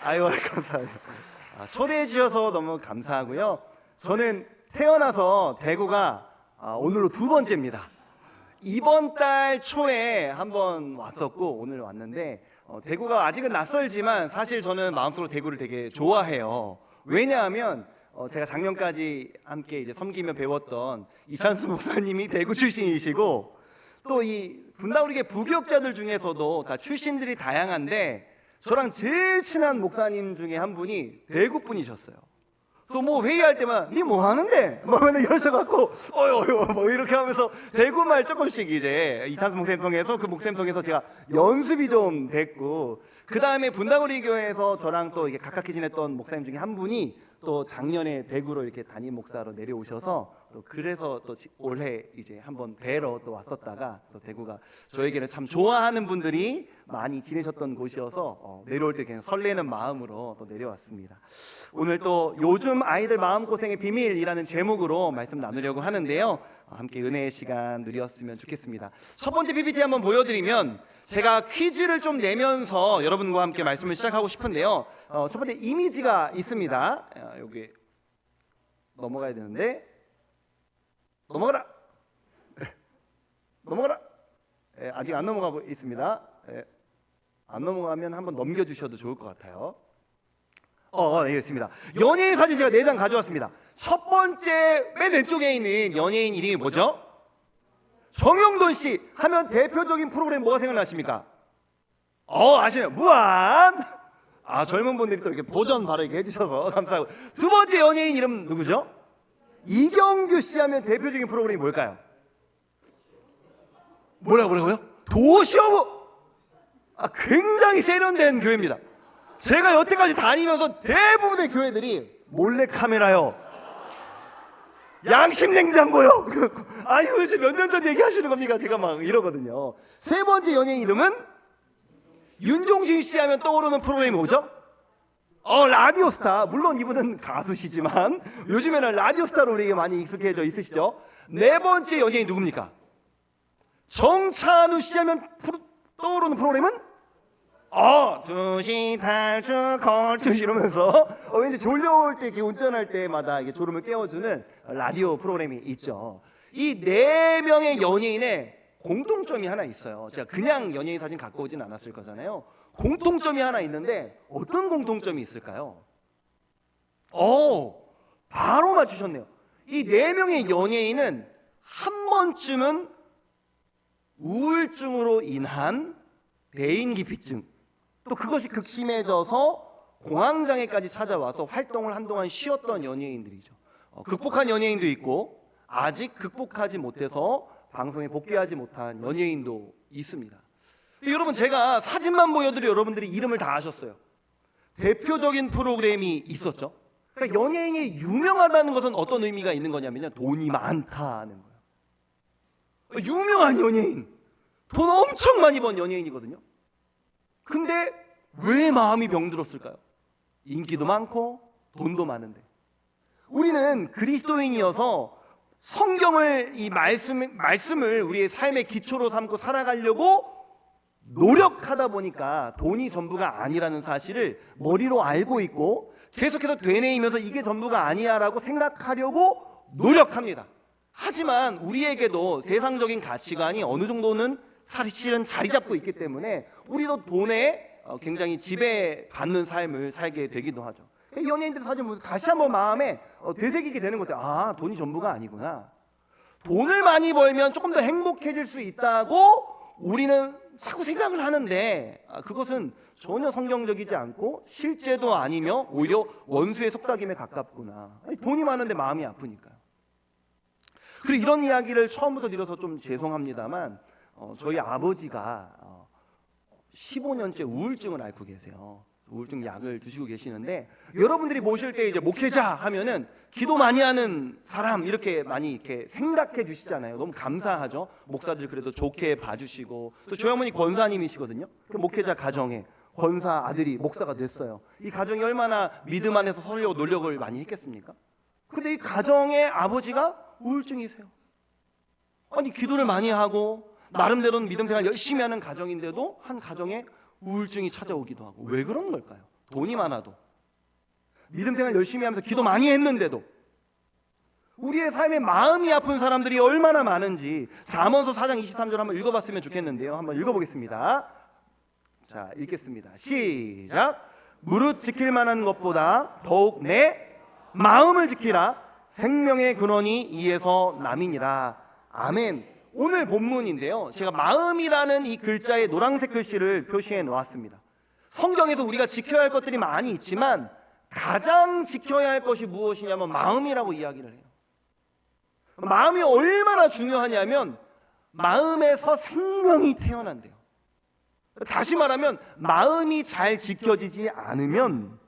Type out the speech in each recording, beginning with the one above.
아유, 감사합니다. 초대해 주셔서 너무 감사하고요. 저는 태어나서 대구가 오늘로 두 번째입니다. 이번 달 초에 한번 왔었고 오늘 왔는데 대구가 아직은 낯설지만 사실 저는 마음속으로 대구를 되게 좋아해요. 왜냐하면 제가 작년까지 함께 이제 섬기며 배웠던 이찬수 목사님이 대구 출신이시고 또 이 분다우리계 부교역자들 중에서도 다 출신들이 다양한데 저랑 제일 친한 목사님 중에 한 분이 대구 분이셨어요. 그래서 뭐 회의할 때만 니 뭐 하는데? 뭐 이러셔갖고 어휴 뭐 이렇게 하면서 대구말 조금씩 이제 이찬수 목사님 통해서 그 목사님 통해서 제가 연습이 좀 됐고 그 다음에 분다우리 교회에서 저랑 또 이게 가깝게 지냈던 목사님 중에 한 분이 또 작년에 대구로 이렇게 담임 목사로 내려오셔서 또 그래서 또 올해 이제 한번 뵈러 또 왔었다가 또 대구가 저에게는 참 좋아하는 분들이 많이 지내셨던 곳이어서 내려올 때 그냥 설레는 마음으로 또 내려왔습니다. 오늘 또 요즘 아이들 마음고생의 비밀이라는 제목으로 말씀 나누려고 하는데요. 함께 은혜의 시간 누렸으면 좋겠습니다. 첫 번째 PPT 한번 보여드리면 제가 퀴즈를 좀 내면서 여러분과 함께 말씀을 시작하고 싶은데요. 첫 번째 이미지가 있습니다. 여기 넘어가야 되는데 넘어가라. 넘어가라. 아직 안 넘어가고 있습니다. 안 넘어가면 한번 넘겨주셔도 좋을 것 같아요. 네, 있습니다. 연예인 사진 제가 4장 가져왔습니다. 첫 번째 맨 왼쪽에 있는 연예인 이름이 뭐죠? 정영돈 씨 하면 대표적인 프로그램 뭐가 생각나십니까? 아시네요. 무한. 젊은 분들이 또 이렇게 도전 바로 이렇게 해주셔서 감사하고. 두 번째 연예인 이름 누구죠? 이경규 씨 하면 대표적인 프로그램이 뭘까요? 뭐라고요? 도시오브. 굉장히 세련된 교회입니다. 제가 여태까지 다니면서 대부분의 교회들이 몰래카메라요, 양심냉장고요. 아니 도대체 몇 년 전 얘기하시는 겁니까? 제가 막 이러거든요. 세 번째 연예인 이름은 윤종신 씨 하면 떠오르는 프로그램이 뭐죠? 라디오스타. 물론 이분은 가수시지만 요즘에는 라디오스타로 우리에게 많이 익숙해져 있으시죠? 네 번째 연예인 누굽니까? 정찬우 씨 하면 떠오르는 프로그램은? 2시 탈출 컬투 이러면서 왠지 졸려올 때 이렇게 운전할 때마다 이게 졸음을 깨워주는 라디오 프로그램이 있죠. 이 4명의 연예인의 공통점이 하나 있어요. 제가 그냥 연예인 사진 갖고 오진 않았을 거잖아요. 공통점이 하나 있는데 어떤 공통점이 있을까요? 바로 맞추셨네요. 이 4명의 연예인은 한 번쯤은 우울증으로 인한 대인기피증, 또 그것이 극심해져서 공황장애까지 찾아와서 활동을 한동안 쉬었던 연예인들이죠. 극복한 연예인도 있고 아직 극복하지 못해서 방송에 복귀하지 못한 연예인도 있습니다. 여러분, 제가 사진만 보여드려 여러분들이 이름을 다 아셨어요. 대표적인 프로그램이 있었죠. 그러니까 연예인이 유명하다는 것은 어떤 의미가 있는 거냐면요, 돈이 많다는 거예요. 유명한 연예인, 돈 엄청 많이 번 연예인이거든요. 근데 왜 마음이 병들었을까요? 인기도 많고 돈도 많은데. 우리는 그리스도인이어서 성경을, 이 말씀을 우리의 삶의 기초로 삼고 살아가려고 노력하다 보니까 돈이 전부가 아니라는 사실을 머리로 알고 있고 계속해서 되뇌이면서 이게 전부가 아니야라고 생각하려고 노력합니다. 하지만 우리에게도 세상적인 가치관이 어느 정도는 사실은 자리 잡고 있기 때문에 우리도 돈에 굉장히 지배받는 삶을 살게 되기도 하죠. 연예인들 사진 보면 다시 한번 마음에 되새기게 되는 것 같아요. 돈이 전부가 아니구나. 돈을 많이 벌면 조금 더 행복해질 수 있다고 우리는 자꾸 생각을 하는데 그것은 전혀 성경적이지 않고 실제도 아니며 오히려 원수의 속삭임에 가깝구나. 돈이 많은데 마음이 아프니까요. 그리고 이런 이야기를 처음부터 드려서 좀 죄송합니다만 저희 아버지가 15년째 우울증을 앓고 계세요. 우울증 약을 드시고 계시는데 여러분들이 모실 때 이제 목회자 하면은 기도 많이 하는 사람 이렇게 많이 이렇게 생각해 주시잖아요. 너무 감사하죠. 목사들 그래도 좋게 봐주시고 또 저희 어머니 권사님이시거든요. 그 목회자 가정에 권사 아들이 목사가 됐어요. 이 가정이 얼마나 믿음 안에서 서려고 노력을 많이 했겠습니까? 근데 이 가정의 아버지가 우울증이세요. 아니 기도를 많이 하고 나름대로는 믿음 생활 열심히 하는 가정인데도 한 가정에 우울증이 찾아오기도 하고. 왜 그런 걸까요? 돈이 많아도, 믿음 생활 열심히 하면서 기도 많이 했는데도 우리의 삶에 마음이 아픈 사람들이 얼마나 많은지 잠언서 4장 23절 한번 읽어봤으면 좋겠는데요. 한번 읽어보겠습니다. 자, 읽겠습니다. 시작. 무릇 지킬 만한 것보다 더욱 내 마음을 지키라. 생명의 근원이 이에서 남이니라. 아멘. 오늘 본문인데요, 제가 마음이라는 이 글자의 노란색 글씨를 표시해 놓았습니다. 성경에서 우리가 지켜야 할 것들이 많이 있지만 가장 지켜야 할 것이 무엇이냐면 마음이라고 이야기를 해요. 마음이 얼마나 중요하냐면 마음에서 생명이 태어난대요. 다시 말하면 마음이 잘 지켜지지 않으면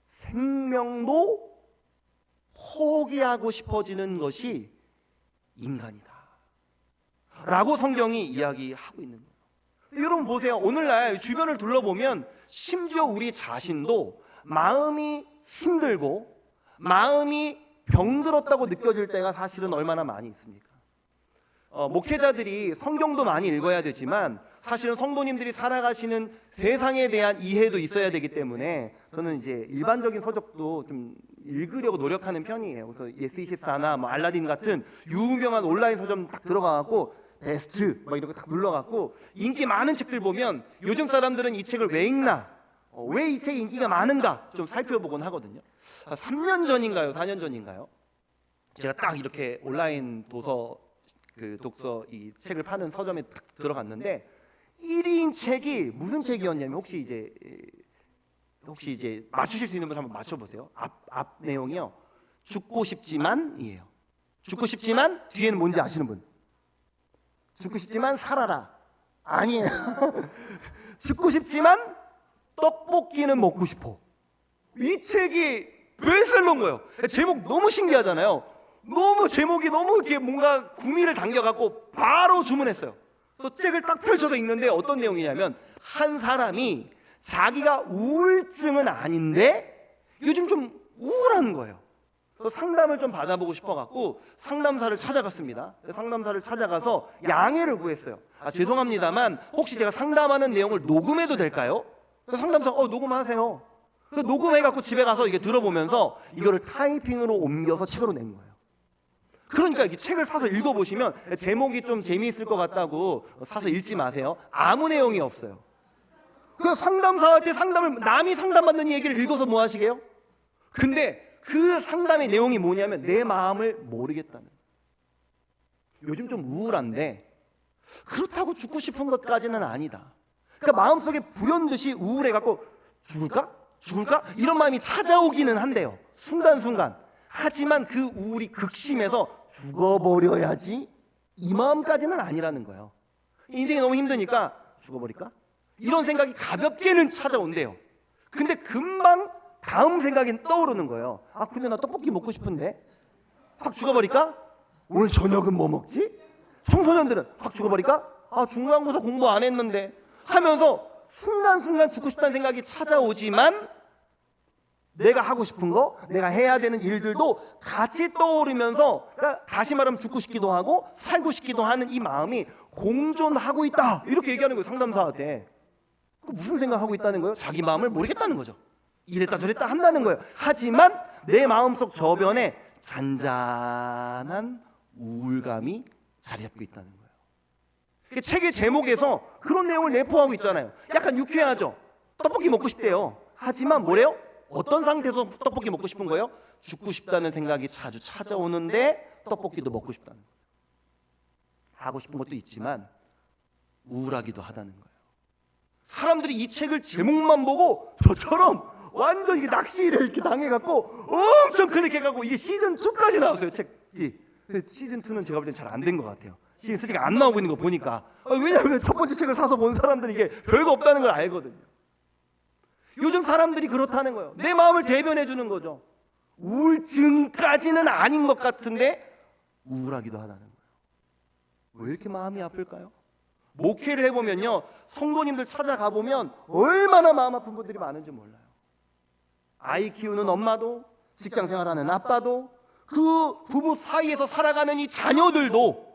생명도 포기하고 싶어지는 것이 인간이다 라고 성경이 이야기하고 있는 거예요. 여러분 보세요. 오늘날 주변을 둘러보면 심지어 우리 자신도 마음이 힘들고 마음이 병들었다고 느껴질 때가 사실은 얼마나 많이 있습니까? 목회자들이 성경도 많이 읽어야 되지만 사실은 성도님들이 살아가시는 세상에 대한 이해도 있어야 되기 때문에 저는 이제 일반적인 서적도 좀 읽으려고 노력하는 편이에요. 그래서 예스24나 뭐 알라딘 같은 유명한 온라인 서점 딱 들어가갖고 베스트 막 이렇게 딱 눌러갖고 인기 많은 책들 보면 요즘 사람들은 이 책을 왜 읽나, 왜 이 책이 인기가 많은가 좀 살펴보곤 하거든요. 3년 전인가요? 4년 전인가요? 제가 딱 이렇게 온라인 도서 독서 이 책을 파는 서점에 딱 들어갔는데 1인 책이 무슨 책이었냐면 혹시 이제 맞추실 수 있는 분 한번 맞춰보세요. 앞 내용이요. 죽고 싶지만이에요. 죽고 싶지만 뒤에는 뭔지 아시는 분? 죽고 싶지만 살아라. 아니에요. 죽고 싶지만 떡볶이는 먹고 싶어. 이 책이 베스트셀러인 거예요. 제목 너무 신기하잖아요. 너무 제목이 너무 이렇게 뭔가 구미를 당겨갖고 바로 주문했어요. 그래서 책을 딱 펼쳐서 읽는데 어떤 내용이냐면 한 사람이 자기가 우울증은 아닌데 요즘 좀 우울한 거예요. 그래서 상담을 좀 받아보고 싶어갖고 상담사를 찾아갔습니다. 상담사를 찾아가서 양해를 구했어요. 죄송합니다만 혹시 제가 상담하는 내용을 녹음해도 될까요? 그래서 상담사가 녹음하세요. 그래서 녹음해갖고 집에 가서 이게 들어보면서 이거를 타이핑으로 옮겨서 책으로 낸 거예요. 그러니까 이 책을 사서 읽어보시면 제목이 좀 재미있을 것 같다고 사서 읽지 마세요. 아무 내용이 없어요. 그 상담사한테 남이 상담받는 얘기를 읽어서 뭐 하시게요? 근데 그 상담의 내용이 뭐냐면 내 마음을 모르겠다는. 요즘 좀 우울한데 그렇다고 죽고 싶은 것까지는 아니다. 그러니까 마음속에 불현듯이 우울해갖고 죽을까? 이런 마음이 찾아오기는 한대요. 순간순간. 하지만 그 우울이 극심해서 죽어버려야지 이 마음까지는 아니라는 거예요. 인생이 너무 힘드니까 죽어버릴까? 이런 생각이 가볍게는 찾아온대요. 근데 금방 다음 생각이 떠오르는 거예요. 근데 나 떡볶이 먹고 싶은데 확 죽어버릴까? 오늘 저녁은 뭐 먹지? 청소년들은 확 죽어버릴까? 중간고사 공부 안 했는데 하면서 순간순간 죽고 싶다는 생각이 찾아오지만 내가 하고 싶은 거, 내가 해야 되는 일들도 같이 떠오르면서, 그러니까 다시 말하면 죽고 싶기도 하고 살고 싶기도 하는 이 마음이 공존하고 있다 이렇게 얘기하는 거예요. 상담사한테. 무슨 생각하고 있다는 거예요? 자기 마음을 모르겠다는 거죠. 이랬다 저랬다 한다는 거예요. 하지만 내 마음속 저변에 잔잔한 우울감이 자리 잡고 있다는 거예요. 책의 제목에서 그런 내용을 내포하고 있잖아요. 약간 유쾌하죠. 떡볶이 먹고 싶대요. 하지만 뭐래요? 어떤 상태에서 떡볶이 먹고 싶은 거예요? 죽고 싶다는 생각이 자주 찾아오는데 떡볶이도 먹고 싶다는 거예요. 하고 싶은 것도 있지만 우울하기도 하다는 거예요. 사람들이 이 책을 제목만 보고 저처럼 완전 이게 낚시를 이렇게 당해갖고 엄청 클릭해갖고 이게 시즌 2까지 나왔어요. 책이. 시즌 2는 제가 볼 땐 잘 안 된 것 같아요. 시즌 3가 안 나오고 있는 거 보니까. 왜냐하면 첫 번째 책을 사서 본 사람들은 이게 별거 없다는 걸 알거든요. 요즘 사람들이 그렇다는 거예요. 내 마음을 대변해 주는 거죠. 우울증까지는 아닌 것 같은데 우울하기도 하다는 거예요. 왜 이렇게 마음이 아플까요? 목회를 해보면요, 성도님들 찾아가 보면 얼마나 마음 아픈 분들이 많은지 몰라요. 아이 키우는 엄마도, 직장 생활하는 아빠도, 그 부부 사이에서 살아가는 이 자녀들도,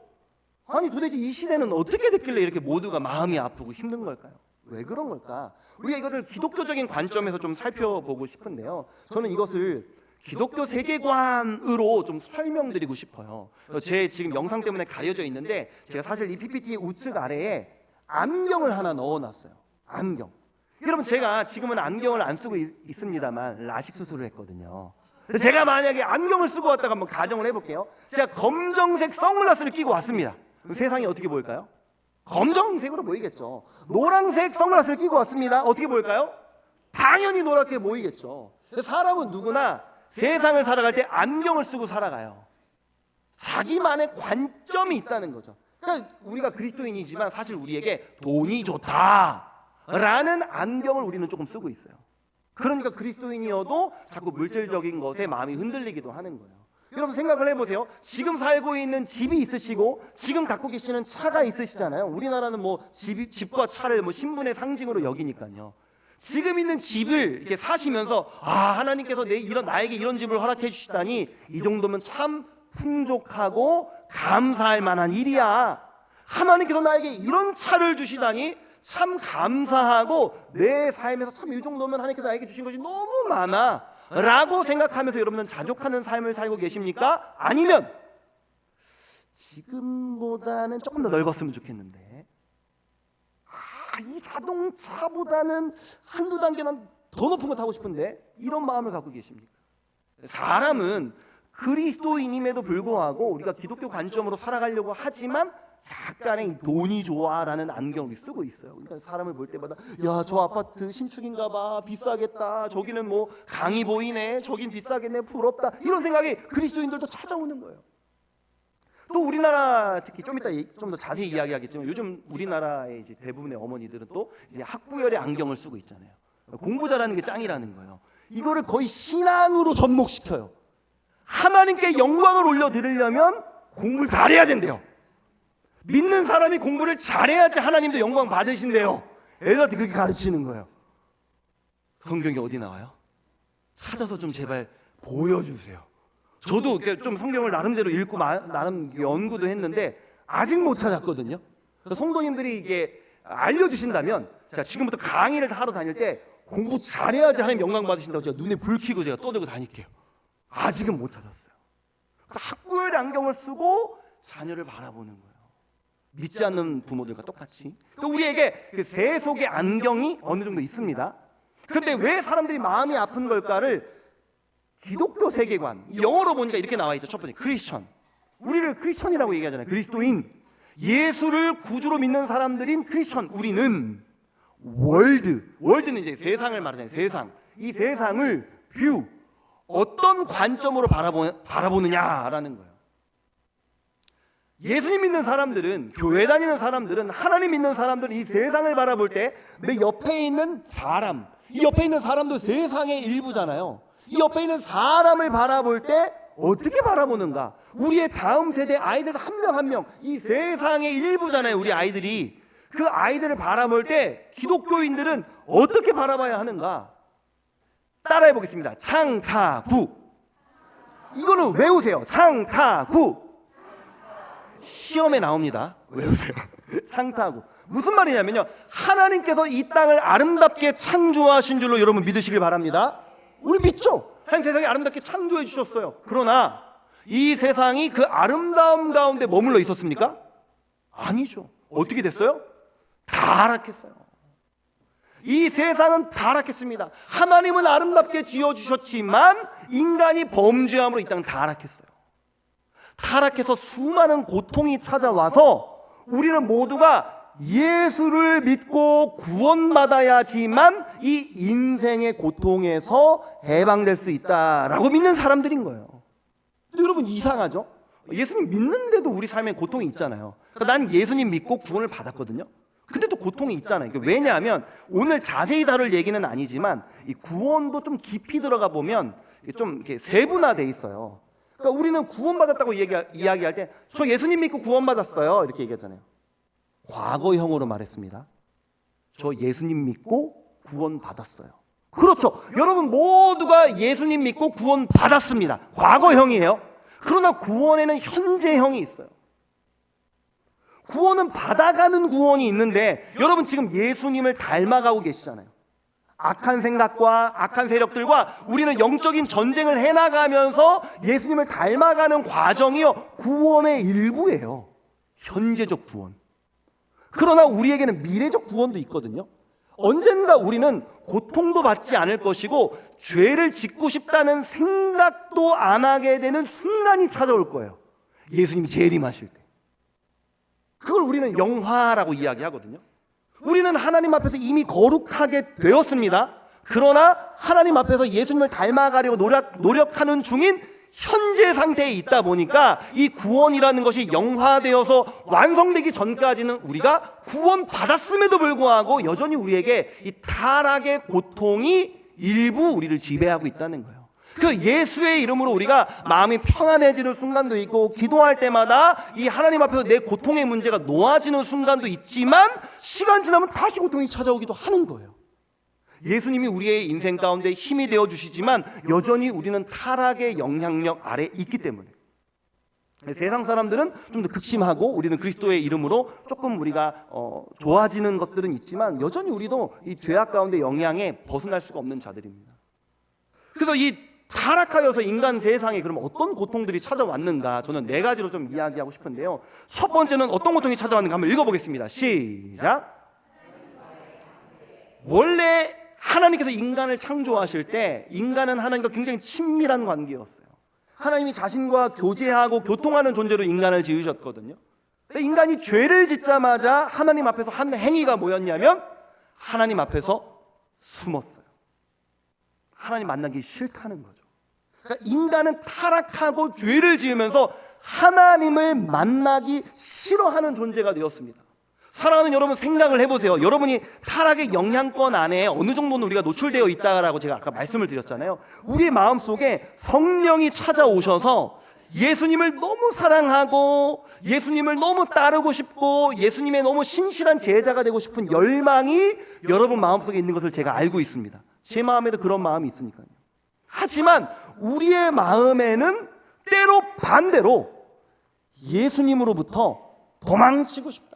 아니 도대체 이 시대는 어떻게 됐길래 이렇게 모두가 마음이 아프고 힘든 걸까요? 왜 그런 걸까? 우리가 이것을 기독교적인 관점에서 좀 살펴보고 싶은데요. 저는 이것을 기독교 세계관으로 좀 설명드리고 싶어요. 제 지금 영상 때문에 가려져 있는데 제가 사실 이 PPT 우측 아래에 안경을 하나 넣어놨어요. 안경. 여러분, 제가 지금은 안경을 안 쓰고 있습니다만 라식 수술을 했거든요. 제가 만약에 안경을 쓰고 왔다가 한번 가정을 해볼게요. 제가 검정색 선글라스를 끼고 왔습니다. 세상이 어떻게 보일까요? 검정색으로 보이겠죠. 노란색 선글라스를 끼고 왔습니다. 어떻게 보일까요? 당연히 노랗게 보이겠죠. 사람은 누구나 세상을 살아갈 때 안경을 쓰고 살아가요. 자기만의 관점이 있다는 거죠. 그러니까 우리가 그리스도인이지만 사실 우리에게 돈이 좋다라는 안경을 우리는 조금 쓰고 있어요. 그러니까 그리스도인이어도 자꾸 물질적인 것에 마음이 흔들리기도 하는 거예요. 여러분, 생각을 해보세요. 지금 살고 있는 집이 있으시고 지금 갖고 계시는 차가 있으시잖아요. 우리나라는 뭐 집과 차를 뭐 신분의 상징으로 여기니까요. 지금 있는 집을 이렇게 사시면서 하나님께서 나에게 이런 집을 허락해 주시다니 이 정도면 참 풍족하고 감사할 만한 일이야. 하나님께서 나에게 이런 차를 주시다니 참 감사하고 내 삶에서 참 이 정도면 하나님께서 나에게 주신 것이 너무 많아 라고 생각하면서 여러분은 자족하는 삶을 살고 계십니까? 아니면 지금보다는 조금 더 넓었으면 좋겠는데 이 자동차보다는 한두 단계는 더 높은 거 타고 싶은데 이런 마음을 갖고 계십니까? 사람은 그리스도인임에도 불구하고 우리가 기독교 관점으로 살아가려고 하지만 약간의 돈이 좋아라는 안경을 쓰고 있어요. 그러니까 사람을 볼 때마다 야, 저 아파트 신축인가 봐, 비싸겠다, 저기는 뭐 강이 보이네, 저긴 비싸겠네, 부럽다, 이런 생각이 그리스도인들도 찾아오는 거예요. 또 우리나라 특히 좀 이따 좀 더 자세히 이야기하겠지만 요즘 우리나라의 이제 대부분의 어머니들은 또 이제 학구열의 안경을 쓰고 있잖아요. 공부 잘하는 게 짱이라는 거예요. 이거를 거의 신앙으로 접목시켜요. 하나님께 영광을 올려드리려면 공부를 잘해야 된대요. 믿는 사람이 공부를 잘해야지 하나님도 영광 받으신대요. 애들한테 그렇게 가르치는 거예요. 성경이 어디 나와요? 찾아서 좀 제발 보여주세요. 저도 좀 성경을 나름대로 읽고 나름 연구도 했는데 아직 못 찾았거든요. 성도님들이 이게 알려주신다면, 자, 지금부터 강의를 하러 다닐 때 공부 잘해야지 하나님 영광 받으신다고 제가 눈에 불 켜고 제가 떠들고 다닐게요. 아직은 못 찾았어요. 학구열의 안경을 쓰고 자녀를 바라보는 거예요. 믿지 않는 부모들과 똑같이. 또 우리에게 그 세속의 안경이 어느 정도 있습니다. 그런데 왜 사람들이 마음이 아픈 걸까를 기독교 세계관, 영어로 보니까 이렇게 나와 있죠. 첫 번째, 크리스천. 우리를 크리스천이라고 얘기하잖아요. 그리스도인. 예수를 구주로 믿는 사람들인 크리스천. 우리는 월드는 이제 세상을 말하잖아요. 세상. 이 세상을 어떤 관점으로 바라보느냐라는 거예요. 예수님 믿는 사람들은, 교회 다니는 사람들은, 하나님 믿는 사람들은 이 세상을 바라볼 때 내 옆에 있는 사람, 이 옆에 있는 사람도 세상의 일부잖아요. 이 옆에 있는 사람을 바라볼 때 어떻게 바라보는가? 우리의 다음 세대 아이들 한 명 한 명, 이 세상의 일부잖아요. 우리 아이들이. 그 아이들을 바라볼 때 기독교인들은 어떻게 바라봐야 하는가? 따라해 보겠습니다. 창타구. 이거는 외우세요. 창타구. 시험에 나옵니다. 외우세요. 창타구. 무슨 말이냐면요, 하나님께서 이 땅을 아름답게 창조하신 줄로 여러분 믿으시길 바랍니다. 우리 믿죠? 하나님 세상에 아름답게 창조해 주셨어요. 그러나 이 세상이 그 아름다움 가운데 머물러 있었습니까? 아니죠. 어떻게 됐어요? 타락했어요. 이 세상은 타락했습니다. 하나님은 아름답게 지어주셨지만 인간이 범죄함으로 이 땅은 타락했어요. 타락해서 수많은 고통이 찾아와서 우리는 모두가 예수를 믿고 구원받아야지만 이 인생의 고통에서 해방될 수 있다라고 믿는 사람들인 거예요. 근데 여러분, 이상하죠? 예수님 믿는데도 우리 삶에 고통이 있잖아요. 그러니까 난 예수님 믿고 구원을 받았거든요. 근데 또 고통이 있잖아요. 왜냐하면 오늘 자세히 다룰 얘기는 아니지만 이 구원도 좀 깊이 들어가 보면 좀 이렇게 세분화돼 있어요. 그러니까 우리는 구원받았다고 이야기할 때 저 예수님 믿고 구원받았어요 이렇게 얘기하잖아요. 과거형으로 말했습니다. 저 예수님 믿고 구원받았어요. 그렇죠. 여러분 모두가 예수님 믿고 구원받았습니다. 과거형이에요. 그러나 구원에는 현재형이 있어요. 구원은 받아가는 구원이 있는데 여러분 지금 예수님을 닮아가고 계시잖아요. 악한 생각과 악한 세력들과 우리는 영적인 전쟁을 해나가면서 예수님을 닮아가는 과정이요, 구원의 일부예요. 현재적 구원. 그러나 우리에게는 미래적 구원도 있거든요. 언젠가 우리는 고통도 받지 않을 것이고 죄를 짓고 싶다는 생각도 안 하게 되는 순간이 찾아올 거예요. 예수님이 재림하실 때. 그걸 우리는 영화라고 이야기하거든요. 우리는 하나님 앞에서 이미 거룩하게 되었습니다. 그러나 하나님 앞에서 예수님을 닮아가려고 노력하는 중인 현재 상태에 있다 보니까 이 구원이라는 것이 영화되어서 완성되기 전까지는 우리가 구원받았음에도 불구하고 여전히 우리에게 이 타락의 고통이 일부 우리를 지배하고 있다는 거예요. 그 예수의 이름으로 우리가 마음이 평안해지는 순간도 있고 기도할 때마다 이 하나님 앞에서 내 고통의 문제가 놓아지는 순간도 있지만 시간 지나면 다시 고통이 찾아오기도 하는 거예요. 예수님이 우리의 인생 가운데 힘이 되어 주시지만 여전히 우리는 타락의 영향력 아래 있기 때문에 세상 사람들은 좀 더 극심하고 우리는 그리스도의 이름으로 조금 우리가 좋아지는 것들은 있지만 여전히 우리도 이 죄악 가운데 영향에 벗어날 수가 없는 자들입니다. 그래서 이 타락하여서 인간 세상에 그럼 어떤 고통들이 찾아왔는가, 저는 4가지로 좀 이야기하고 싶은데요. 첫 번째는 어떤 고통이 찾아왔는가 한번 읽어보겠습니다. 시작. 원래 하나님께서 인간을 창조하실 때 인간은 하나님과 굉장히 친밀한 관계였어요. 하나님이 자신과 교제하고 교통하는 존재로 인간을 지으셨거든요. 인간이 죄를 짓자마자 하나님 앞에서 한 행위가 뭐였냐면 하나님 앞에서 숨었어요. 하나님 만나기 싫다는 거죠. 그러니까 인간은 타락하고 죄를 지으면서 하나님을 만나기 싫어하는 존재가 되었습니다. 사랑하는 여러분, 생각을 해보세요. 여러분이 타락의 영향권 안에 어느 정도는 우리가 노출되어 있다라고 제가 아까 말씀을 드렸잖아요. 우리의 마음속에 성령이 찾아오셔서 예수님을 너무 사랑하고 예수님을 너무 따르고 싶고 예수님의 너무 신실한 제자가 되고 싶은 열망이 여러분 마음속에 있는 것을 제가 알고 있습니다. 제 마음에도 그런 마음이 있으니까요. 하지만 우리의 마음에는 때로 반대로 예수님으로부터 도망치고 싶다.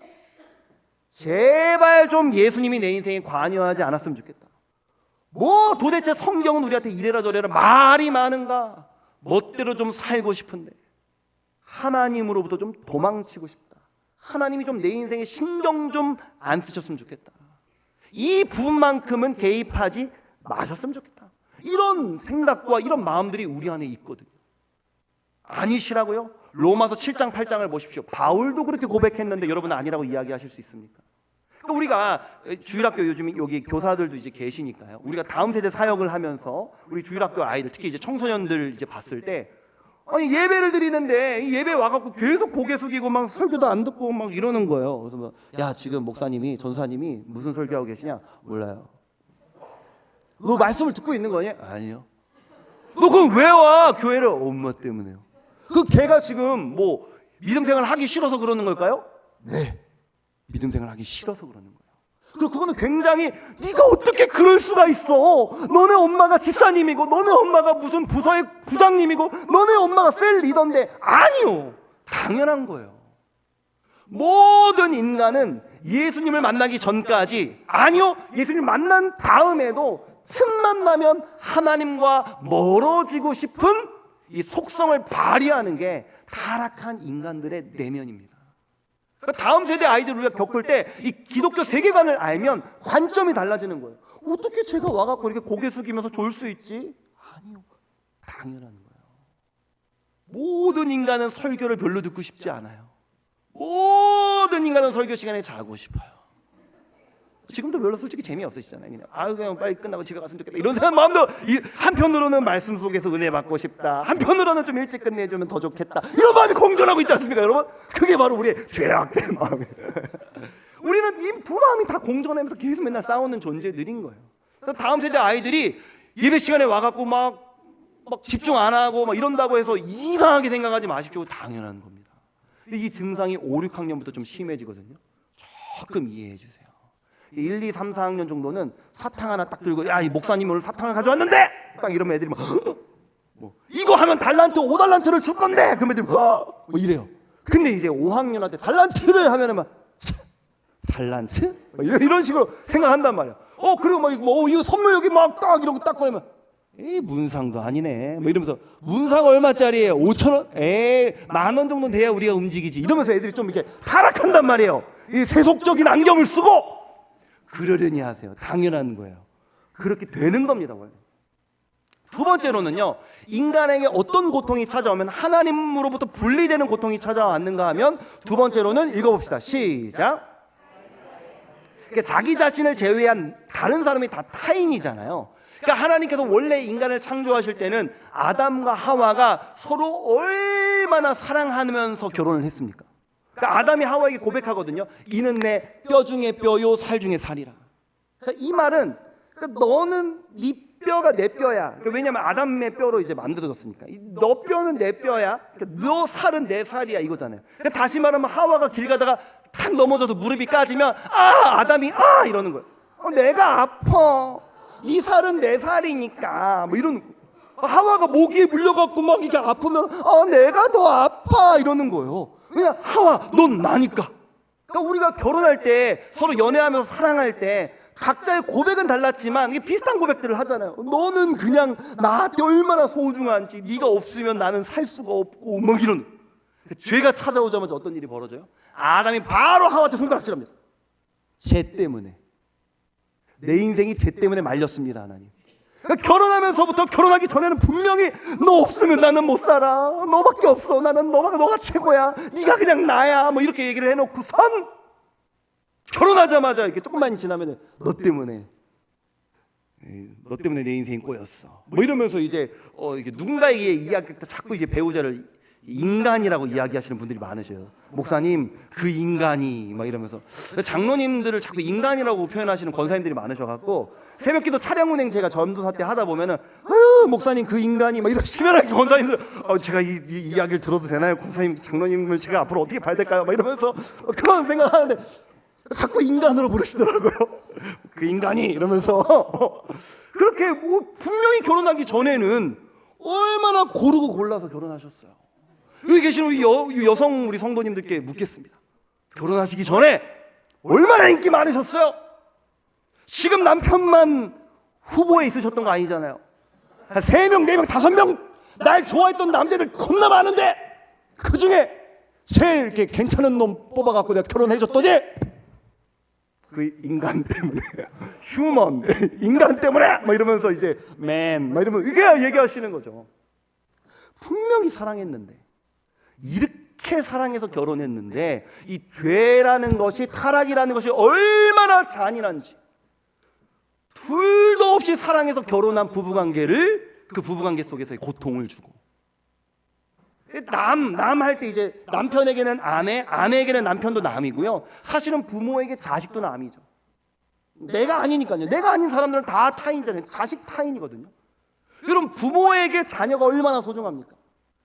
제발 좀 예수님이 내 인생에 관여하지 않았으면 좋겠다. 뭐 도대체 성경은 우리한테 이래라 저래라 말이 많은가. 멋대로 좀 살고 싶은데 하나님으로부터 좀 도망치고 싶다. 하나님이 좀 내 인생에 신경 좀 안 쓰셨으면 좋겠다. 이 부분만큼은 개입하지 마셨으면 좋겠다. 이런 생각과 이런 마음들이 우리 안에 있거든요. 아니시라고요? 로마서 7장 8장을 보십시오. 바울도 그렇게 고백했는데 여러분은 아니라고 이야기하실 수 있습니까? 그러니까 우리가 주일학교 요즘 여기 교사들도 이제 계시니까요. 우리가 다음 세대 사역을 하면서 우리 주일학교 아이들 특히 이제 청소년들 이제 봤을 때 아니 예배를 드리는데 이 예배 와갖고 계속 고개 숙이고 막 설교도 안 듣고 막 이러는 거예요. 그래서 뭐, 야 지금 목사님이 전사님이 무슨 설교하고 계시냐? 몰라요. 너 말씀을 듣고 있는 거니? 아니요. 너 그럼 왜 와? 교회를 엄마 때문에요. 그 걔가 지금 뭐 믿음 생활 하기 싫어서 그러는 걸까요? 네. 믿음 생활 하기 싫어서 그러는 거예요. 그리고 그거는 굉장히 네가 어떻게 그럴 수가 있어? 너네 엄마가 집사님이고 너네 엄마가 무슨 부서의 부장님이고 너네 엄마가 셀 리더인데 아니요. 당연한 거예요. 모든 인간은 예수님을 만나기 전까지 아니요. 예수님 만난 다음에도 틈만 나면 하나님과 멀어지고 싶은 이 속성을 발휘하는 게 타락한 인간들의 내면입니다. 그러니까 다음 세대 아이들 우리가 겪을 때 이 기독교 세계관을 알면 관점이 달라지는 거예요. 어떻게 제가 와갖고 이렇게 고개 숙이면서 졸 수 있지? 아니요. 당연한 거예요. 모든 인간은 설교를 별로 듣고 싶지 않아요. 모든 인간은 설교 시간에 자고 싶어요. 지금도 별로 솔직히 재미없으시잖아요. 그냥 빨리 끝나고 집에 갔으면 좋겠다 이런 생각 마음도 한편으로는 말씀 속에서 은혜 받고 싶다. 한편으로는 좀 일찍 끝내주면 더 좋겠다. 이런 마음이 공존하고 있지 않습니까, 여러분? 그게 바로 우리의 죄악된 마음이에요. 우리는 이 두 마음이 다 공존하면서 계속 맨날 싸우는 존재들인 거예요. 그래서 다음 세대 아이들이 예배 시간에 와갖고 막 집중 안 하고 막 이런다고 해서 이상하게 생각하지 마십시오. 당연한 겁니다. 이 증상이 5, 6학년부터 좀 심해지거든요. 조금 이해해 주세요. 1, 2, 3, 4학년 정도는 사탕 하나 딱 들고 야, 이 목사님 오늘 사탕을 가져왔는데 딱 이러면 애들이 뭐 이거 하면 달란트 5달란트를 줄 건데 그럼 애들이 뭐 이래요. 근데 이제 5학년한테 달란트를 하면은 막 달란트? 이런 식으로 생각한단 말이야. 그리고 막 이거 선물 여기 막 딱 이런 거 딱 꺼내면 에이 문상도 아니네. 뭐 이러면서 문상 얼마짜리예요? 5,000원? 에이 10,000원 정도 돼야 우리가 움직이지. 이러면서 애들이 좀 이렇게 타락한단 말이에요. 이 세속적인 안경을 쓰고 그러려니 하세요. 당연한 거예요. 그렇게 되는 겁니다, 원래. 두 번째로는요, 인간에게 어떤 고통이 찾아오면 하나님으로부터 분리되는 고통이 찾아왔는가 하면 두 번째로는 읽어봅시다. 시작. 그러니까 자기 자신을 제외한 다른 사람이 다 타인이잖아요. 그러니까 하나님께서 원래 인간을 창조하실 때는 아담과 하와가 서로 얼마나 사랑하면서 결혼을 했습니까? 그러니까 아담이 하와에게 고백하거든요. 이는 내 뼈 중에 뼈요 살 중에 살이라. 그러니까 이 말은 너는 네 뼈가 내 뼈야. 그러니까 왜냐하면 아담의 뼈로 이제 만들어졌으니까. 너 뼈는 내 뼈야. 그러니까 너 살은 내 살이야 이거잖아요. 그러니까 다시 말하면 하와가 길 가다가 탁 넘어져서 무릎이 까지면 아담이 이러는 거예요. 내가 아파. 이 살은 내 살이니까 뭐 이러는 거예요. 하와가 모기에 물려갖고 막 이렇게 아프면 내가 더 아파 이러는 거예요. 그냥 하와 넌 나니까. 그러니까 우리가 결혼할 때 서로 연애하면서 사랑할 때 각자의 고백은 달랐지만 이게 비슷한 고백들을 하잖아요. 너는 그냥 나한테 얼마나 소중한지, 네가 없으면 나는 살 수가 없고 뭐 이런. 죄가 찾아오자마자 어떤 일이 벌어져요? 아담이 바로 하와한테 손가락질합니다. 죄 때문에. 내 인생이 죄 때문에 말렸습니다, 하나님. 결혼하면서부터 결혼하기 전에는 분명히 너 없으면 나는 못 살아. 너밖에 없어. 나는 너가 최고야. 네가 그냥 나야. 뭐 이렇게 얘기를 해놓고선 결혼하자마자 이렇게 조금만 지나면 너 때문에 내 인생이 꼬였어. 뭐 이러면서 이제 이게 누군가에게 이야기할 때 자꾸 이제 배우자를 인간이라고 이야기하시는 분들이 많으셔요. 목사님 그 인간이 막 이러면서 장로님들을 자꾸 인간이라고 표현하시는 권사님들이 많으셔갖고 새벽기도 차량 운행 제가 전도사 때 하다 보면은 목사님 그 인간이 막 이러시면 권사님들 제가 이 이야기를 들어도 되나요? 권사님 장로님을 제가 앞으로 어떻게 봐야 될까요? 막 이러면서 그런 생각하는데 자꾸 인간으로 부르시더라고요. 그 인간이 이러면서 그렇게 뭐 분명히 결혼하기 전에는 얼마나 고르고 골라서 결혼하셨어요. 여기 계시는 우리 여성 우리 성도님들께 묻겠습니다. 결혼하시기 전에 얼마나 인기 많으셨어요? 지금 남편만 후보에 있으셨던 거 아니잖아요. 한 3명, 4명, 5명 날 좋아했던 남자들 겁나 많은데 그 중에 제일 이렇게 괜찮은 놈 뽑아갖고 내가 결혼해줬더니 그 인간 때문에 휴먼 인간 때문에 막 이러면서 이제 맨 막 이러면 이게 얘기하시는 거죠. 분명히 사랑했는데 이렇게 사랑해서 결혼했는데 이 죄라는 것이 타락이라는 것이 얼마나 잔인한지 둘도 없이 사랑해서 결혼한 부부관계를 그 부부관계 속에서의 고통을 주고 남 할 때 이제 남편에게는 아내에게는 남편도 남이고요. 사실은 부모에게 자식도 남이죠. 내가 아니니까요. 내가 아닌 사람들은 다 타인이잖아요. 자식 타인이거든요. 여러분 부모에게 자녀가 얼마나 소중합니까?